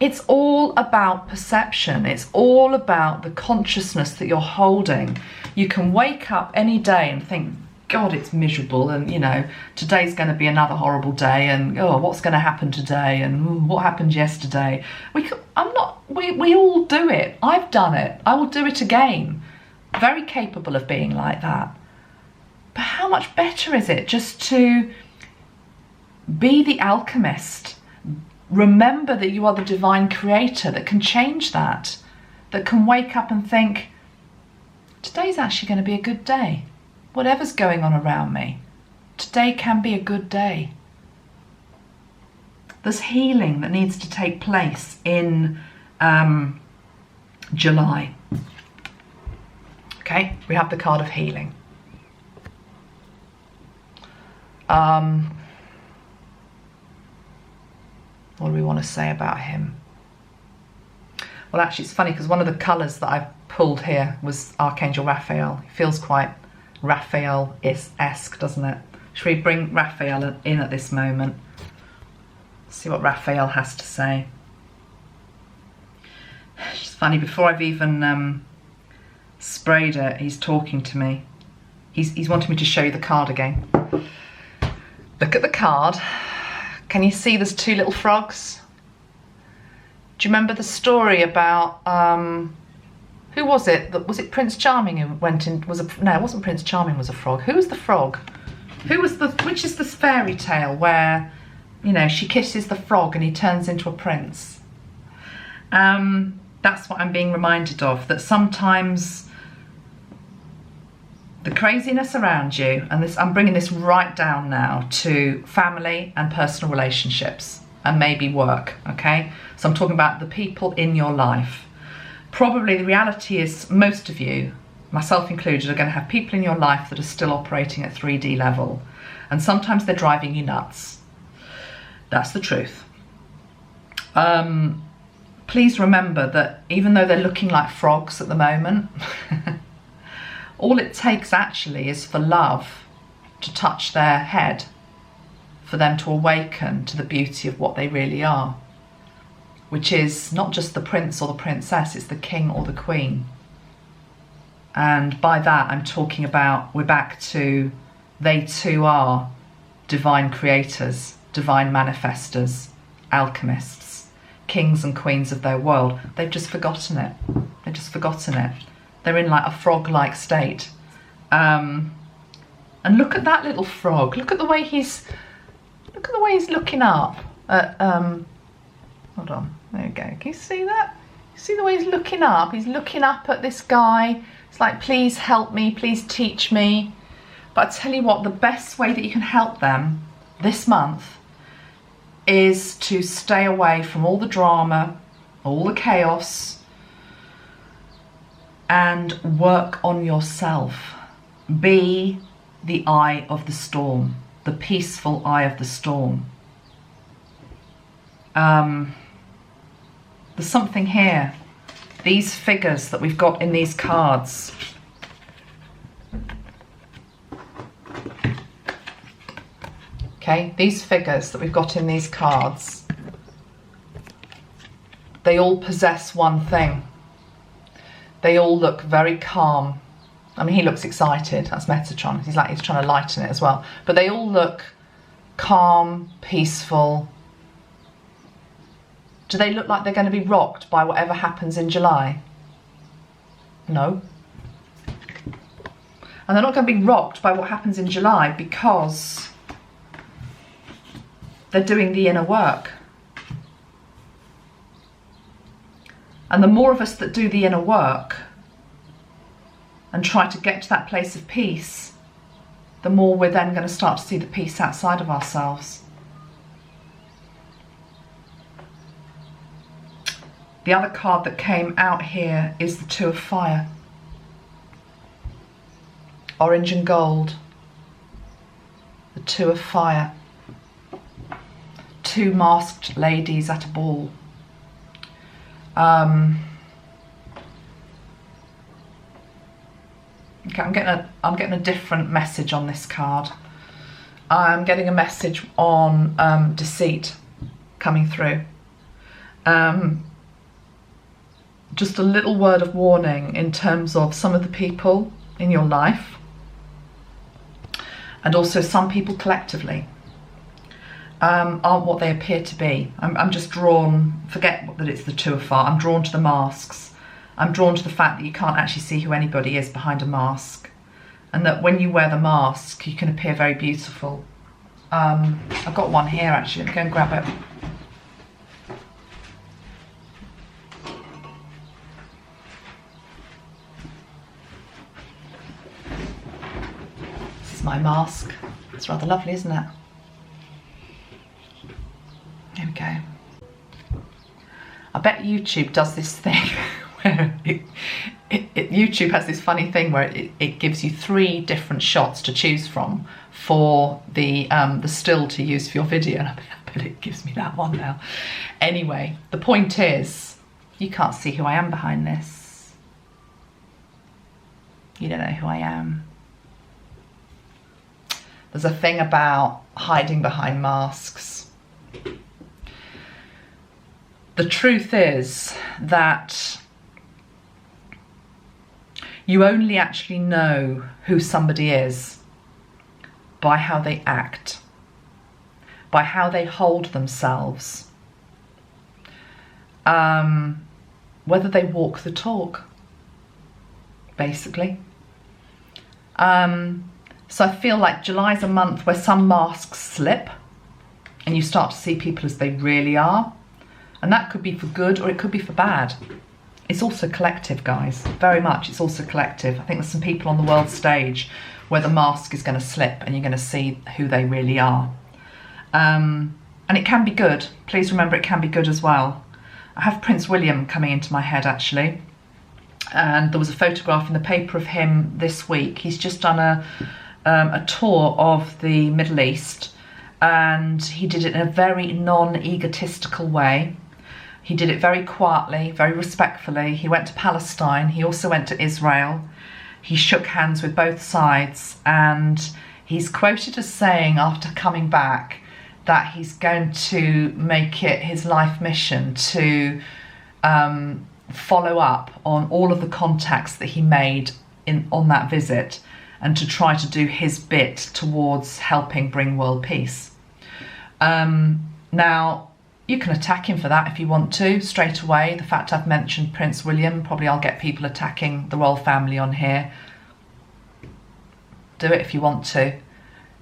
It's all about perception. It's all about the consciousness that you're holding. You can wake up any day and think, God, it's miserable, and you know, today's going to be another horrible day, and oh, what's going to happen today, and what happened yesterday. We all do it. I've done it. I will do it again. very capable of being like that. But how much better is it just to be the alchemist? Remember that you are the divine creator that can change that can wake up and think, today's actually going to be a good day. Whatever's going on around me, today can be a good day. There's healing that needs to take place in July. Okay, we have the card of healing. What do we want to say about him? Well, actually, it's funny because one of the colours that I've pulled here was Archangel Raphael. It feels quite Raphael-esque, doesn't it? Should we bring Raphael in at this moment? See what Raphael has to say. It's funny, before I've even sprayed it, he's talking to me. He's wanting me to show you the card again. Look at the card. Can you see there's two little frogs? Do you remember the story about, who was it? Was it Prince Charming who went in, no, it wasn't Prince Charming was a frog. Who was the frog? Which is this fairy tale where, you know, she kisses the frog and he turns into a prince? That's what I'm being reminded of, that sometimes the craziness around you, and this, I'm bringing this right down now to family and personal relationships and maybe work, okay? So I'm talking about the people in your life. Probably the reality is most of you, myself included, are going to have people in your life that are still operating at 3D level, and sometimes they're driving you nuts. That's the truth. Please remember that even though they're looking like frogs at the moment, all it takes actually is for love to touch their head, for them to awaken to the beauty of what they really are, which is not just the prince or the princess, it's the king or the queen. And by that I'm talking about, we're back to, they too are divine creators, divine manifestors, alchemists, kings and queens of their world. They've just forgotten it. They've just forgotten it. They're in like a frog-like state. And look at that little frog. Look at the way he's looking up at, hold on, there we go. Can you see that? You see the way he's looking up? He's looking up at this guy. It's like, please help me, please teach me. But I tell you what, the best way that you can help them this month is to stay away from all the drama, all the chaos, and work on yourself. Be the eye of the storm, the peaceful eye of the storm. There's something here. These figures that we've got in these cards. Okay, these figures that we've got in these cards, they all possess one thing. They all look very calm. I mean, he looks excited. That's Metatron. He's trying to lighten it as well. But they all look calm, peaceful. Do they look like they're going to be rocked by whatever happens in July? No. And they're not going to be rocked by what happens in July because they're doing the inner work. And the more of us that do the inner work and try to get to that place of peace, the more we're then going to start to see the peace outside of ourselves. The other card that came out here is the Two of Fire. Orange and gold. The Two of Fire. Two masked ladies at a ball. Okay, I'm getting a different message on this card. I'm getting a message on deceit coming through. Just a little word of warning in terms of some of the people in your life, and also some people collectively aren't what they appear to be. I'm just drawn, forget that it's the Two of Fire, I'm drawn to the masks. I'm drawn to the fact that you can't actually see who anybody is behind a mask, and that when you wear the mask, you can appear very beautiful. I've got one here actually, let me go and grab it. This is my mask. It's rather lovely, isn't it? There we go. I bet YouTube does this thing where YouTube has this funny thing where it gives you 3 different shots to choose from for the still to use for your video, and I bet it gives me that one now. Anyway, the point is, you can't see who I am behind this. You don't know who I am. There's a thing about hiding behind masks. The truth is that you only actually know who somebody is by how they act, by how they hold themselves, whether they walk the talk, basically. So I feel like July's a month where some masks slip and you start to see people as they really are. And that could be for good or it could be for bad. It's also collective, guys, very much. It's also collective. I think there's some people on the world stage where the mask is going to slip and you're going to see who they really are. And it can be good. Please remember, it can be good as well. I have Prince William coming into my head, actually. And there was a photograph in the paper of him this week. He's just done a tour of the Middle East, and he did it in a very non-egotistical way. He did it very quietly, very respectfully. He went to Palestine. He also went to Israel. He shook hands with both sides, and he's quoted as saying after coming back that he's going to make it his life mission to follow up on all of the contacts that he made on that visit and to try to do his bit towards helping bring world peace. Now, you can attack him for that if you want to, straight away. The fact I've mentioned Prince William, probably I'll get people attacking the royal family on here. Do it if you want to.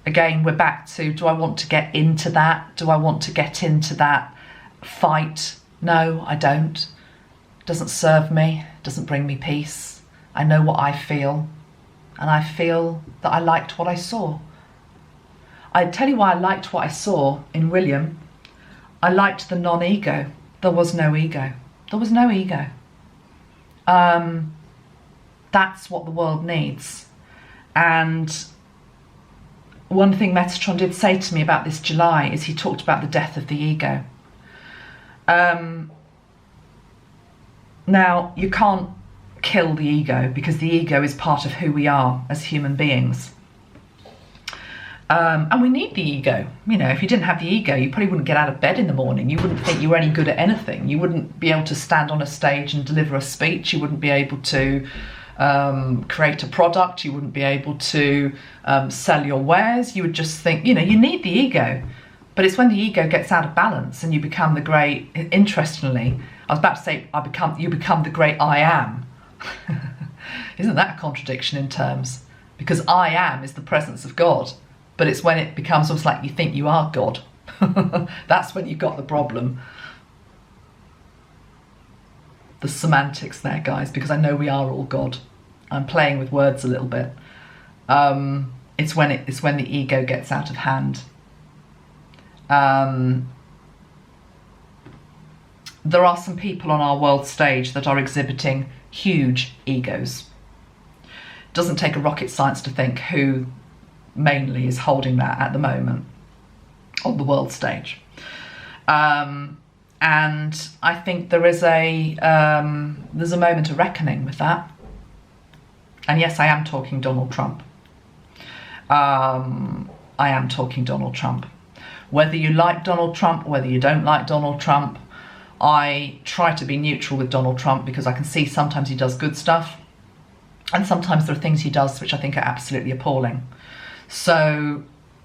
Again, we're back to, do I want to get into that? Do I want to get into that fight? No, I don't. It doesn't serve me, it doesn't bring me peace. I know what I feel, and I feel that I liked what I saw. I tell you why I liked what I saw in William. I liked the non-ego. There was no ego. There was no ego. That's what the world needs. And one thing Metatron did say to me about this July is he talked about the death of the ego. Now, you can't kill the ego because the ego is part of who we are as human beings. And we need the ego. You know, if you didn't have the ego, you probably wouldn't get out of bed in the morning. You wouldn't think you were any good at anything. You wouldn't be able to stand on a stage and deliver a speech. You wouldn't be able to create a product. You wouldn't be able to sell your wares. You would just think, you know, you need the ego. But it's when the ego gets out of balance and you become the great, interestingly, I was about to say, you become the great I am. Isn't that a contradiction in terms? Because I am is the presence of God. But it's when it becomes almost like you think you are God. That's when you've got the problem. The semantics there, guys, because I know we are all God. I'm playing with words a little bit. It's when the ego gets out of hand. There are some people on our world stage that are exhibiting huge egos. It doesn't take a rocket science to think who mainly is holding that at the moment on the world stage. And I think there's a moment of reckoning with that. And yes, I am talking Donald Trump. I am talking Donald Trump. Whether you like Donald Trump, whether you don't like Donald Trump, I try to be neutral with Donald Trump because I can see sometimes he does good stuff and sometimes there are things he does which I think are absolutely appalling. So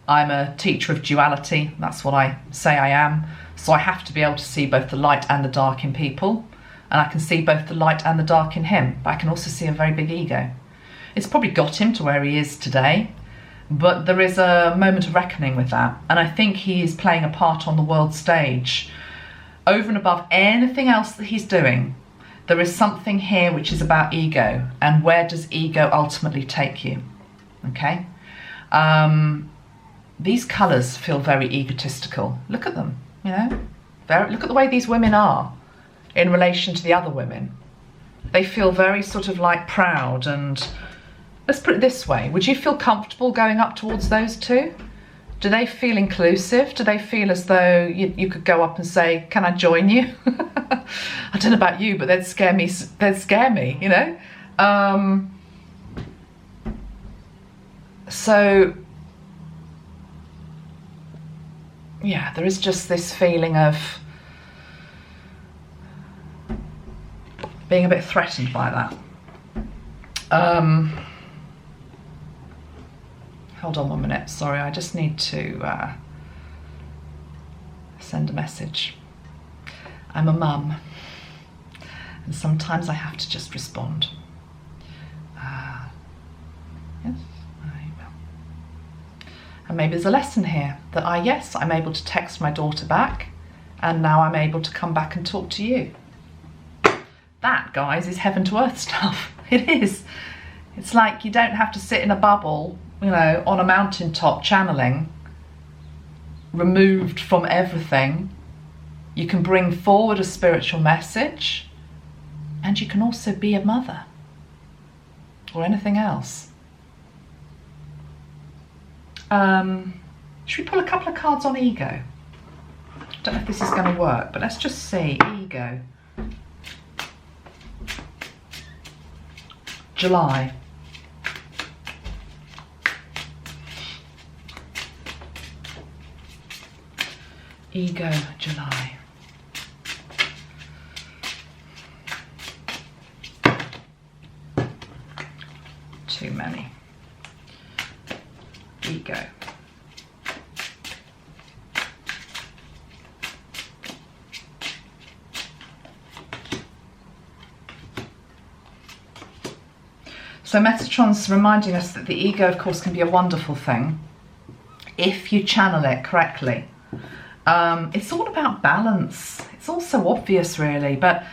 I'm a teacher of duality, that's what I say I am. So I have to be able to see both the light and the dark in people. and I can see both the light and the dark in him, but I can also see a very big ego. It's probably got him to where he is today, but there is a moment of reckoning with that, and I think he is playing a part on the world stage. Over and above anything else that he's doing, there is something here which is about ego, and where does ego ultimately take you? Okay? These colours feel very egotistical. Look at them, you know? Look at the way these women are in relation to the other women. They feel very sort of like proud, and let's put it this way. Would you feel comfortable going up towards those two? Do they feel inclusive? Do they feel as though you could go up and say, can I join you? I don't know about you, but they'd scare me, you know? So, yeah, there is just this feeling of being a bit threatened by that. Hold on 1 minute, sorry, I just need to send a message. I'm a mum, and sometimes I have to just respond. Yes, I will. And maybe there's a lesson here that I'm able to text my daughter back, and now I'm able to come back and talk to you. That, guys, is heaven to earth stuff. It is. It's like you don't have to sit in a bubble, you know, on a mountaintop channeling, removed from everything. You can bring forward a spiritual message, and you can also be a mother or anything else. Should we pull a couple of cards on ego? Don't know if this is going to work, but let's just see. Ego. July. Ego, July. Too many. Ego. So Metatron's reminding us that the ego, of course, can be a wonderful thing if you channel it correctly. It's all about balance. It's all so obvious, really, but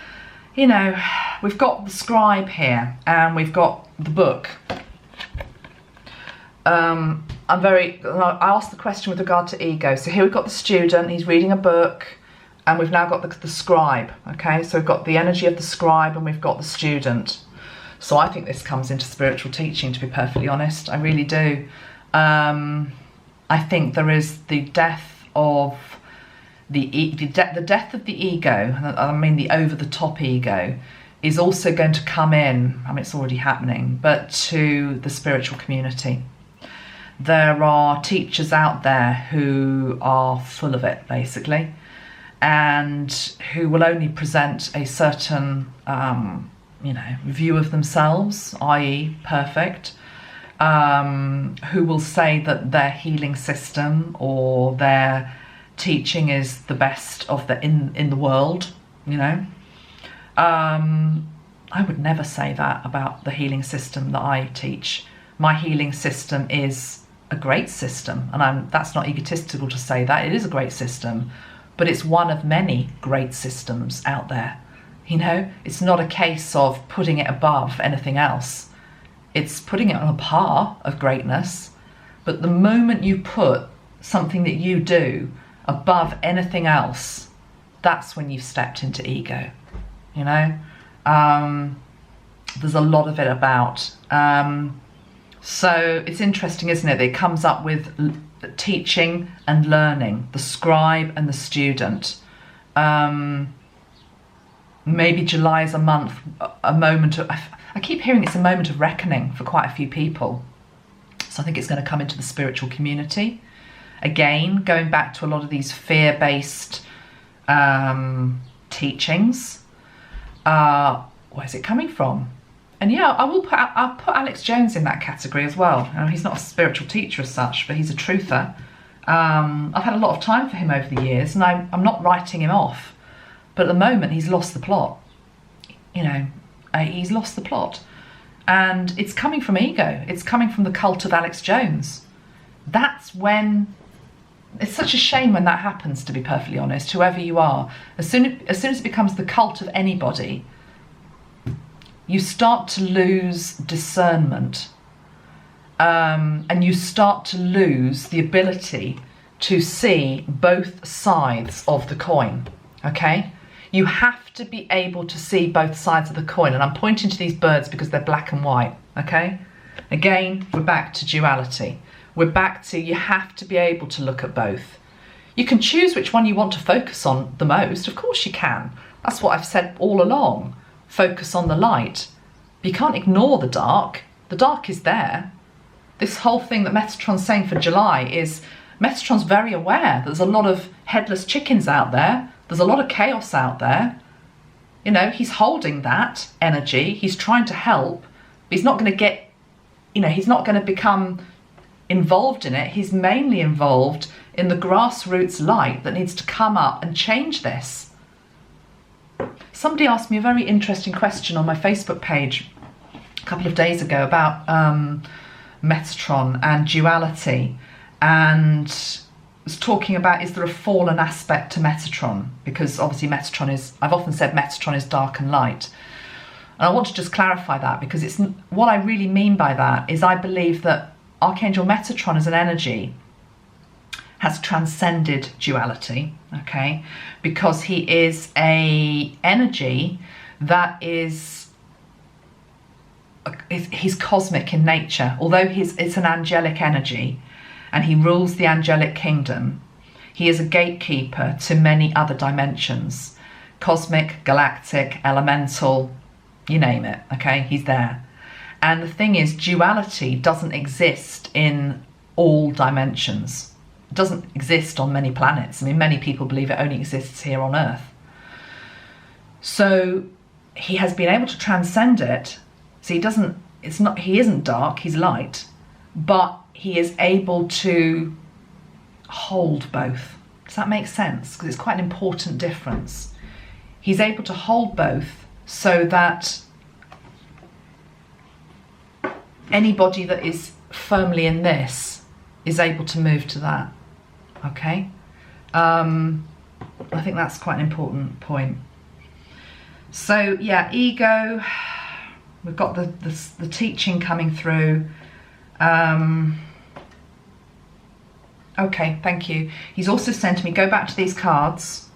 you know, we've got the scribe here and we've got the book. I asked the question with regard to ego. So here we've got the student, he's reading a book, and we've now got the scribe. Okay, so we've got the energy of the scribe and we've got the student. So I think this comes into spiritual teaching, to be perfectly honest. I really do. I think there is the death of the death of the ego. I mean, the over-the-top ego is also going to come in. I mean, it's already happening, but to the spiritual community. There are teachers out there who are full of it, basically, and who will only present a certain view of themselves, i.e. perfect, who will say that their healing system or their teaching is the best of in the world, you know. I would never say that about the healing system that I teach. My healing system is a great system, and that's not egotistical to say that. It is a great system, but it's one of many great systems out there. You know, it's not a case of putting it above anything else. It's putting it on a par of greatness. But the moment you put something that you do above anything else, that's when you've stepped into ego, you know. There's a lot of it about. So it's interesting, isn't it? It comes up with teaching and learning, the scribe and the student. Maybe July is a month, a moment of, I keep hearing it's a moment of reckoning for quite a few people. So I think it's going to come into the spiritual community. Again, going back to a lot of these fear-based teachings. Where's it coming from? And yeah, I'll put Alex Jones in that category as well. He's not a spiritual teacher as such, but he's a truther. I've had a lot of time for him over the years, and I'm not writing him off. But at the moment, he's lost the plot. you know, he's lost the plot. And it's coming from ego. It's coming from the cult of Alex Jones. That's when, it's such a shame when that happens, to be perfectly honest, whoever you are. As soon as it becomes the cult of anybody, you start to lose discernment. And you start to lose the ability to see both sides of the coin, okay? You have to be able to see both sides of the coin. And I'm pointing to these birds because they're black and white, okay? Again, we're back to duality. We're back to, you have to be able to look at both. You can choose which one you want to focus on the most. Of course you can. That's what I've said all along. Focus on the light. But you can't ignore the dark. The dark is there. This whole thing that Metatron's saying for July is, Metatron's very aware there's a lot of headless chickens out there. There's a lot of chaos out there. You know, he's holding that energy. He's trying to help. But he's not going to get, you know, he's not going to become involved in it. He's mainly involved in the grassroots light that needs to come up and change this. Somebody asked me a very interesting question on my Facebook page a couple of days ago about Metatron and duality, and was talking about, is there a fallen aspect to Metatron? Because obviously Metatron is, I've often said Metatron is dark and light. And I want to just clarify that, because it's, what I really mean by that is I believe that Archangel Metatron as an energy has transcended duality, okay? Because he is a energy that is, he's cosmic in nature. Although it's an angelic energy and he rules the angelic kingdom, he is a gatekeeper to many other dimensions. Cosmic, galactic, elemental, you name it, okay? He's there. And the thing is, duality doesn't exist in all dimensions. It doesn't exist on many planets. I mean, many people believe it only exists here on Earth. So he has been able to transcend it. So he isn't dark, he's light, but he is able to hold both. Does that make sense? Because it's quite an important difference. He's able to hold both so that anybody that is firmly in this is able to move to that, okay? I think that's quite an important point. So yeah, ego, we've got the teaching coming through. Okay, thank you. He's also sent me, go back to these cards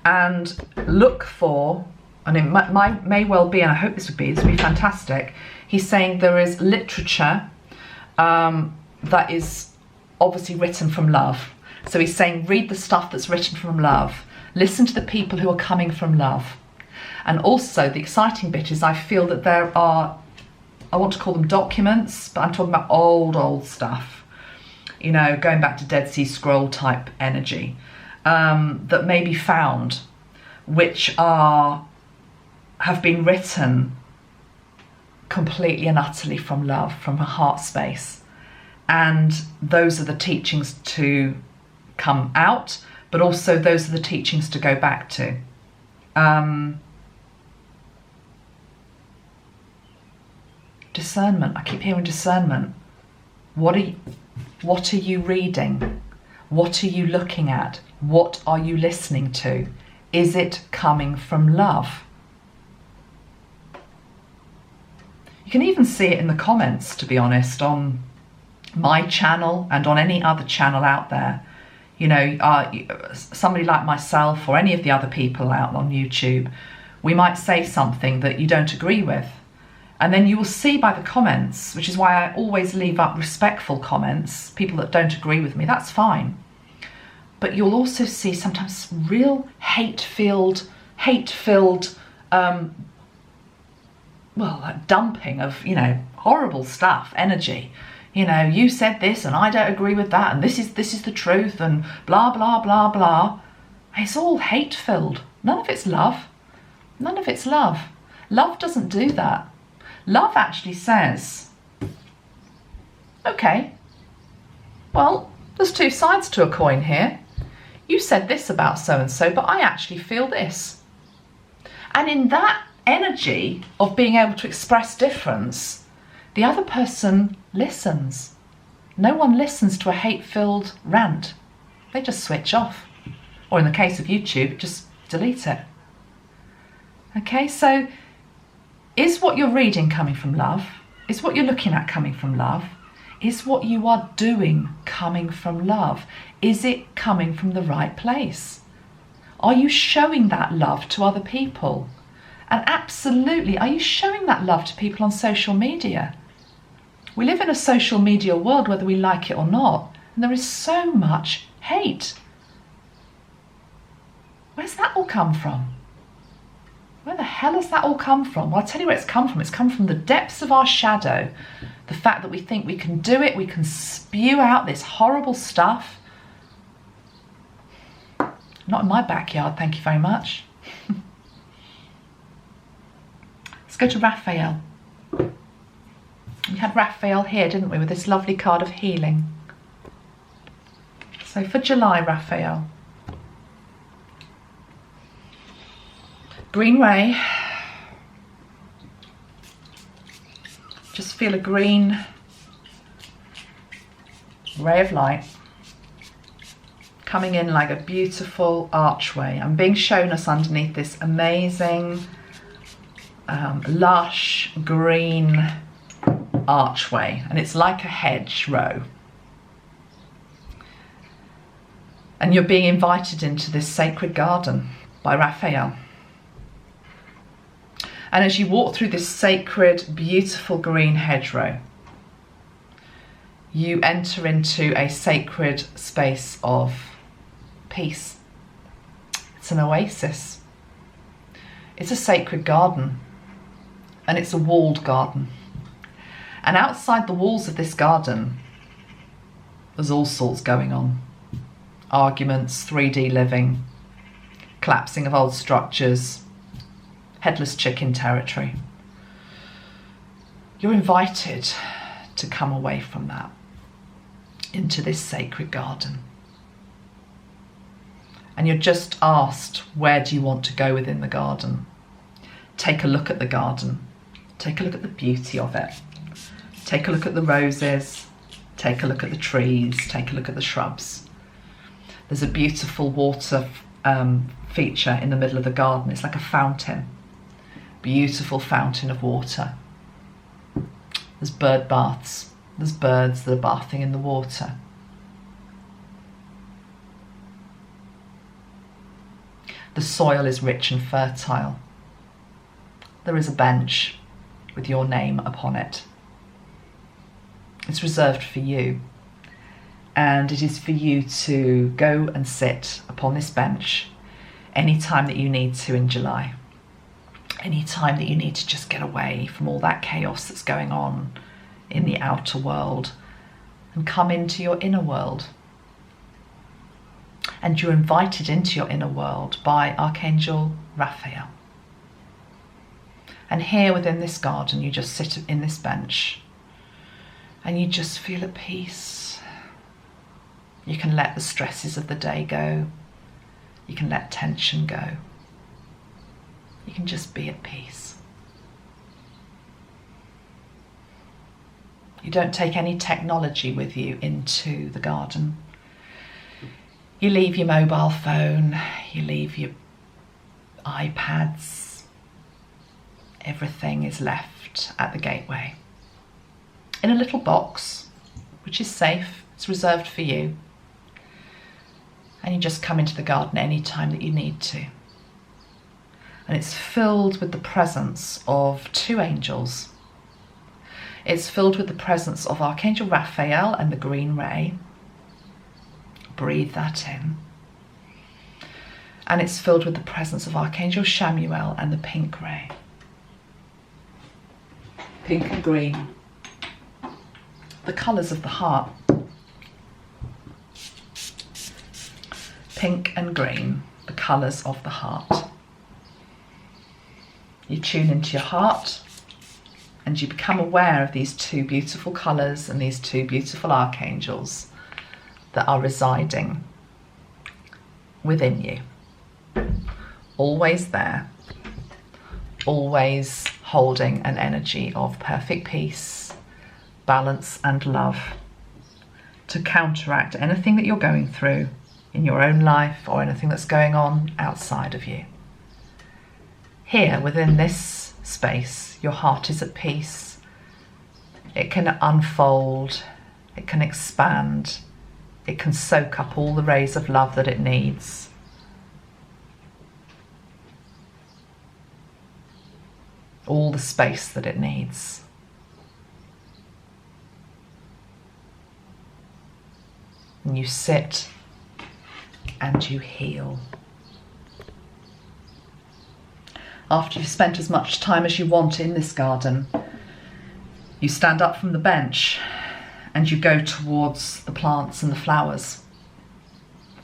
and look for, and it may well be, and I hope this would be fantastic. He's saying there is literature that is obviously written from love. So he's saying read the stuff that's written from love. Listen to the people who are coming from love. And also the exciting bit is I feel that there are, I want to call them documents, but I'm talking about old stuff. You know, going back to Dead Sea Scroll type energy that may be found, which have been written completely and utterly from love, from a heart space. And those are the teachings to come out, but also those are the teachings to go back to. Discernment, I keep hearing discernment. What are you reading? What are you looking at? What are you listening to? Is it coming from love? You can even see it in the comments, to be honest, on my channel and on any other channel out there. You know, somebody like myself or any of the other people out on YouTube, we might say something that you don't agree with. And then you will see by the comments, which is why I always leave up respectful comments, people that don't agree with me, that's fine. But you'll also see sometimes real hate-filled, well, like dumping of, you know, horrible stuff, energy. You know, you said this and I don't agree with that, and this is the truth, and blah, blah, blah, blah. It's all hate-filled. None of it's love. None of it's love. Love doesn't do that. Love actually says, okay, well, there's two sides to a coin here. You said this about so-and-so, but I actually feel this. And in that energy of being able to express difference, the other person listens. No one listens to a hate-filled rant. They just switch off. Or in the case of YouTube, just delete it. Okay, so is what you're reading coming from love? Is what you're looking at coming from love? Is what you are doing coming from love? Is it coming from the right place? Are you showing that love to other people? And absolutely, are you showing that love to people on social media? We live in a social media world, whether we like it or not, and there is so much hate. Where's that all come from? Where the hell has that all come from? Well, I'll tell you where it's come from. It's come from the depths of our shadow. The fact that we think we can do it, we can spew out this horrible stuff. Not in my backyard, thank you very much. Let's go to Raphael. We had Raphael here, didn't we, with this lovely card of healing. So for July, Raphael. Green ray. Just feel a green ray of light coming in like a beautiful archway. I'm being shown us underneath this amazing, lush green archway, and it's like a hedgerow. And you're being invited into this sacred garden by Raphael. And as you walk through this sacred, beautiful green hedgerow, you enter into a sacred space of peace. It's an oasis. It's a sacred garden, and it's a walled garden. And outside the walls of this garden, there's all sorts going on. Arguments, 3D living, collapsing of old structures, headless chicken territory. You're invited to come away from that into this sacred garden. And you're just asked, where do you want to go within the garden? Take a look at the garden. Take a look at the beauty of it. Take a look at the roses. Take a look at the trees. Take a look at the shrubs. There's a beautiful water feature in the middle of the garden. It's like a fountain. Beautiful fountain of water. There's bird baths. There's birds that are bathing in the water. The soil is rich and fertile. There is a bench with your name upon it. It's reserved for you. And it is for you to go and sit upon this bench any time that you need to in July. Any time that you need to just get away from all that chaos that's going on in the outer world and come into your inner world. And you're invited into your inner world by Archangel Raphael. And here within this garden, you just sit in this bench and you just feel at peace. You can let the stresses of the day go. You can let tension go. You can just be at peace. You don't take any technology with you into the garden. You leave your mobile phone, you leave your iPads. Everything is left at the gateway. In a little box, which is safe, it's reserved for you. And you just come into the garden any time that you need to. And it's filled with the presence of two angels. It's filled with the presence of Archangel Raphael and the green ray. Breathe that in. And it's filled with the presence of Archangel Shamuel and the pink ray. Pink and green. The colours of the heart. Pink and green, the colours of the heart. You tune into your heart and you become aware of these two beautiful colours and these two beautiful archangels that are residing within you. Always there, always holding an energy of perfect peace, balance and love to counteract anything that you're going through in your own life or anything that's going on outside of you. Here, within this space, your heart is at peace. It can unfold, it can expand, it can soak up all the rays of love that it needs. All the space that it needs. And you sit and you heal. After you've spent as much time as you want in this garden, you stand up from the bench and you go towards the plants and the flowers.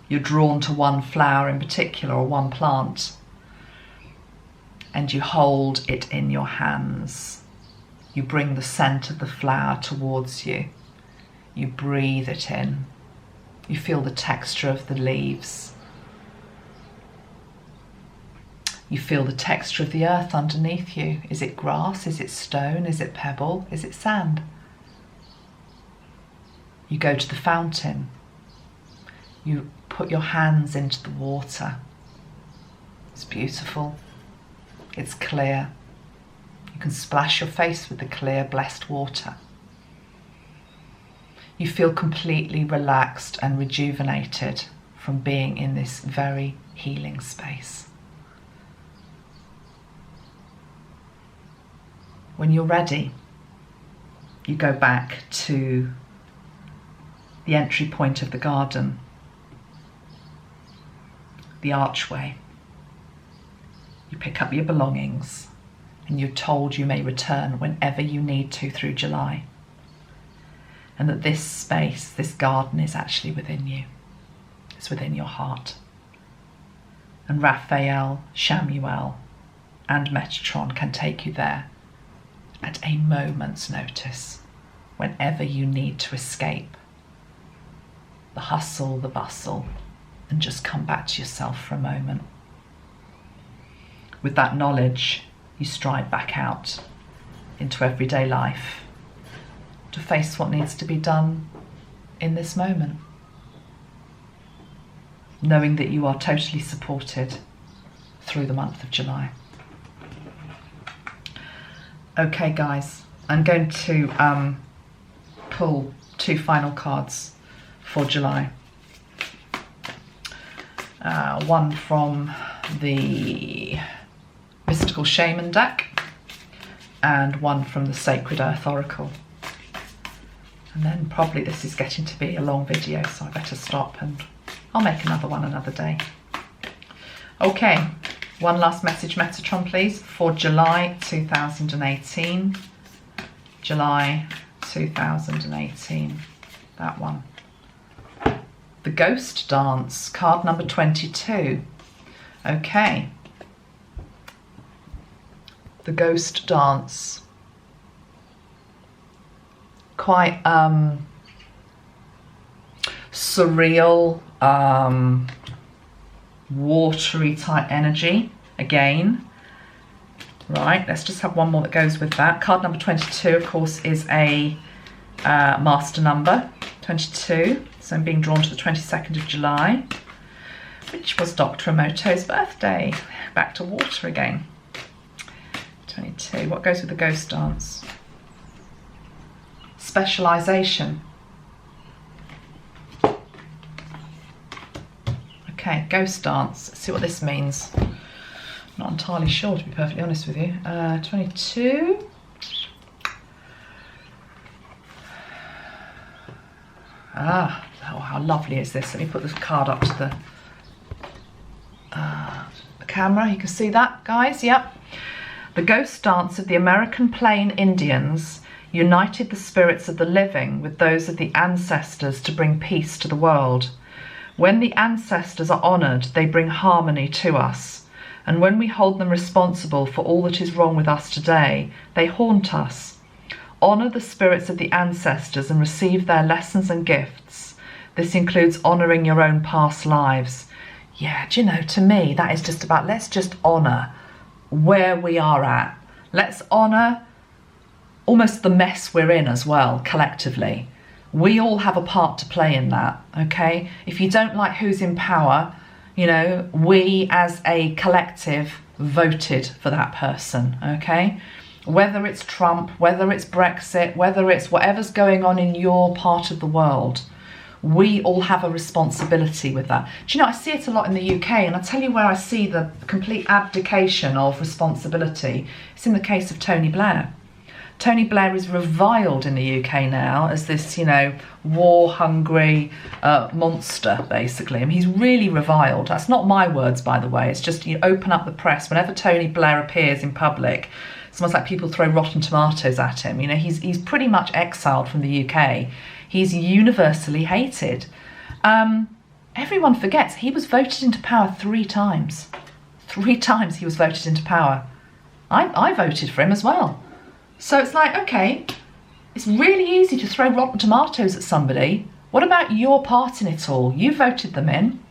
You're drawn to one flower in particular or one plant, and you hold it in your hands. You bring the scent of the flower towards you. You breathe it in. You feel the texture of the leaves. You feel the texture of the earth underneath you. Is it grass? Is it stone? Is it pebble? Is it sand? You go to the fountain. You put your hands into the water. It's beautiful. It's clear. You can splash your face with the clear, blessed water. You feel completely relaxed and rejuvenated from being in this very healing space. When you're ready, you go back to the entry point of the garden, the archway. You pick up your belongings and you're told you may return whenever you need to through July. And that this space, this garden is actually within you. It's within your heart. And Raphael, Samuel and Metatron can take you there at a moment's notice whenever you need to escape the hustle, the bustle, and just come back to yourself for a moment. With that knowledge, you stride back out into everyday life to face what needs to be done in this moment, knowing that you are totally supported through the month of July. Okay guys, I'm going to pull 2 final cards for July. One from the Mystical Shaman deck and one from the Sacred Earth Oracle. And then probably this is getting to be a long video, so I better stop and I'll make another one another day. Okay, one last message, Metatron, please, for July 2018. July 2018, that one. The Ghost Dance, card number 22. Okay. The Ghost Dance. Quite surreal, watery type energy again. Right, let's just have one more that goes with that. Card number 22, of course, is a master number, 22. So I'm being drawn to the 22nd of July, which was Dr. Emoto's birthday. Back to water again. 22, what goes with the Ghost Dance? Specialization. Okay, Ghost Dance. Let's see what this means. Not entirely sure, to be perfectly honest with you. 22. Ah, oh, how lovely is this? Let me put this card up to the camera. You can see that, guys? Yep. The Ghost Dance of the American Plain Indians united the spirits of the living with those of the ancestors to bring peace to the world. When the ancestors are honoured, they bring harmony to us. And when we hold them responsible for all that is wrong with us today, they haunt us. Honour the spirits of the ancestors and receive their lessons and gifts. This includes honouring your own past lives. Yeah, do you know, to me, that is just about, let's just honour where we are at. Let's honour almost the mess we're in as well, collectively. We all have a part to play in that, okay? If you don't like who's in power, you know, we as a collective voted for that person, okay? Whether it's Trump, whether it's Brexit, whether it's whatever's going on in your part of the world, we all have a responsibility with that. Do you know, I see it a lot in the UK, and I'll tell you where I see the complete abdication of responsibility. It's in the case of Tony Blair. Tony Blair is reviled in the UK now as this, you know, war-hungry monster, basically. I mean, he's really reviled. That's not my words, by the way. It's just, you open up the press. Whenever Tony Blair appears in public, it's almost like people throw rotten tomatoes at him. You know, he's pretty much exiled from the UK. He's universally hated. Everyone forgets he was voted into power 3 times. 3 times he was voted into power. I voted for him as well. So it's like, okay, it's really easy to throw rotten tomatoes at somebody. What about your part in it all? You voted them in.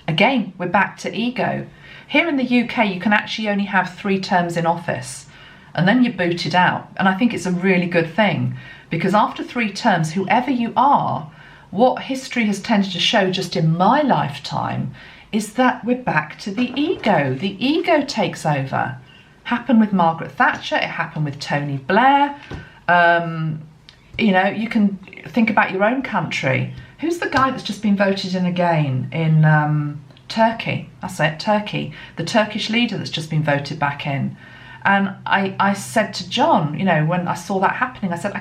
Again, we're back to ego. Here in the UK, you can actually only have 3 terms in office, and then you're booted out. And I think it's a really good thing, because after 3 terms, whoever you are, what history has tended to show just in my lifetime is that we're back to the ego. The ego takes over. Happened with Margaret Thatcher, it happened with Tony Blair. You know, you can think about your own country. Who's the guy that's just been voted in again in Turkey? That's it, Turkey. The Turkish leader that's just been voted back in. And I said to John, you know, when I saw that happening, I said,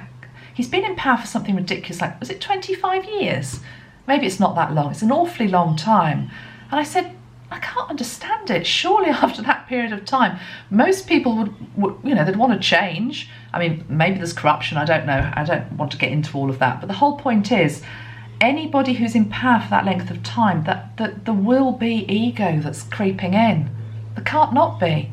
he's been in power for something ridiculous, like, was it 25 years? Maybe it's not that long, it's an awfully long time. And I said, I can't understand it. Surely after that period of time, most people would, you know, they'd want to change. I mean, maybe there's corruption, I don't know. I don't want to get into all of that. But the whole point is, anybody who's in power for that length of time, that there will be ego that's creeping in. There can't not be.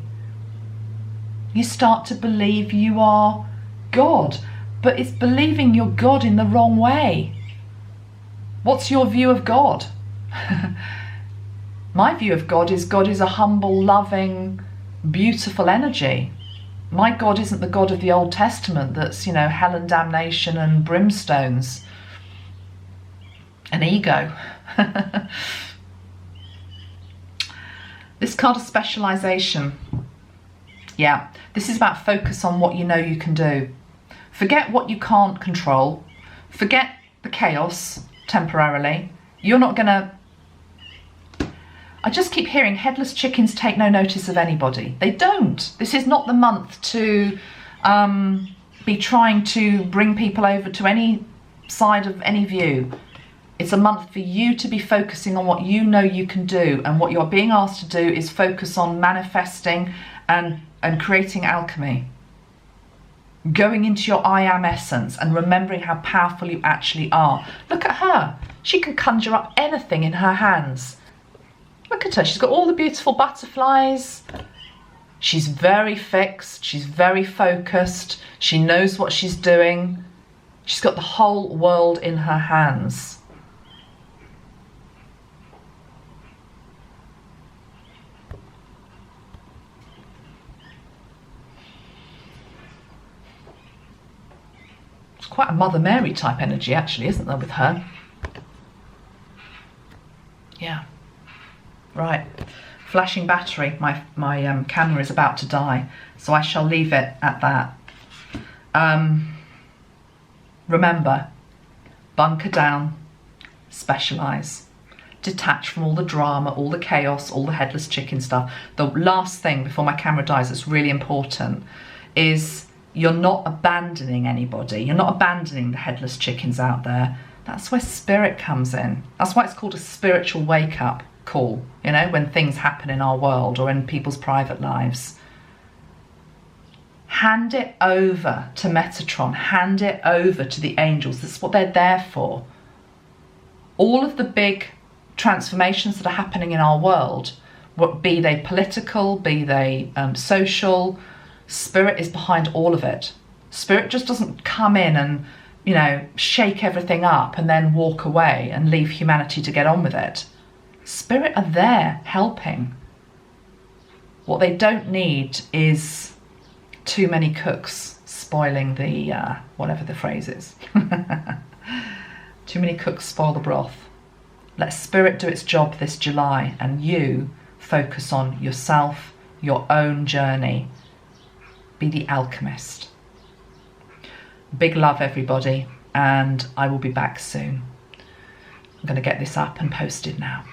You start to believe you are God, but it's believing you're God in the wrong way. What's your view of God? My view of God is a humble, loving, beautiful energy. My God isn't the God of the Old Testament that's, you know, hell and damnation and brimstones and ego. This card of specialization. Yeah, this is about focus on what you know you can do. Forget what you can't control. Forget the chaos temporarily. You're not going to... I just keep hearing headless chickens take no notice of anybody. They don't. This is not the month to be trying to bring people over to any side of any view. It's a month for you to be focusing on what you know you can do, and what you're being asked to do is focus on manifesting and creating alchemy. Going into your I am essence and remembering how powerful you actually are. Look at her. She can conjure up anything in her hands. Look at her, she's got all the beautiful butterflies. She's very fixed, she's very focused, she knows what she's doing. She's got the whole world in her hands. It's quite a Mother Mary type energy actually, isn't there, with her? Yeah. Right, flashing battery, my camera is about to die, so I shall leave it at that. Remember, bunker down, specialise, detach from all the drama, all the chaos, all the headless chicken stuff. The last thing before my camera dies that's really important is you're not abandoning anybody. You're not abandoning the headless chickens out there. That's where spirit comes in. That's why it's called a spiritual wake-up call, you know, when things happen in our world or in people's private lives. Hand it over to Metatron, hand it over to the angels. This is what they're there for. All of the big transformations that are happening in our world, be they political, be they social, spirit is behind all of it. Spirit just doesn't come in and, you know, shake everything up and then walk away and leave humanity to get on with it. Spirit are there helping. What they don't need is too many cooks spoiling the, whatever the phrase is. Too many cooks spoil the broth. Let spirit do its job this July, and you focus on yourself, your own journey. Be the alchemist. Big love, everybody, and I will be back soon. I'm going to get this up and posted now.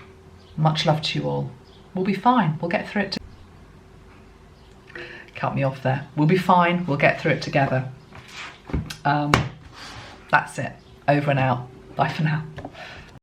Much love to you all. We'll be fine. We'll get through it. Cut me off there. We'll be fine. We'll get through it together. That's it. Over and out. Bye for now.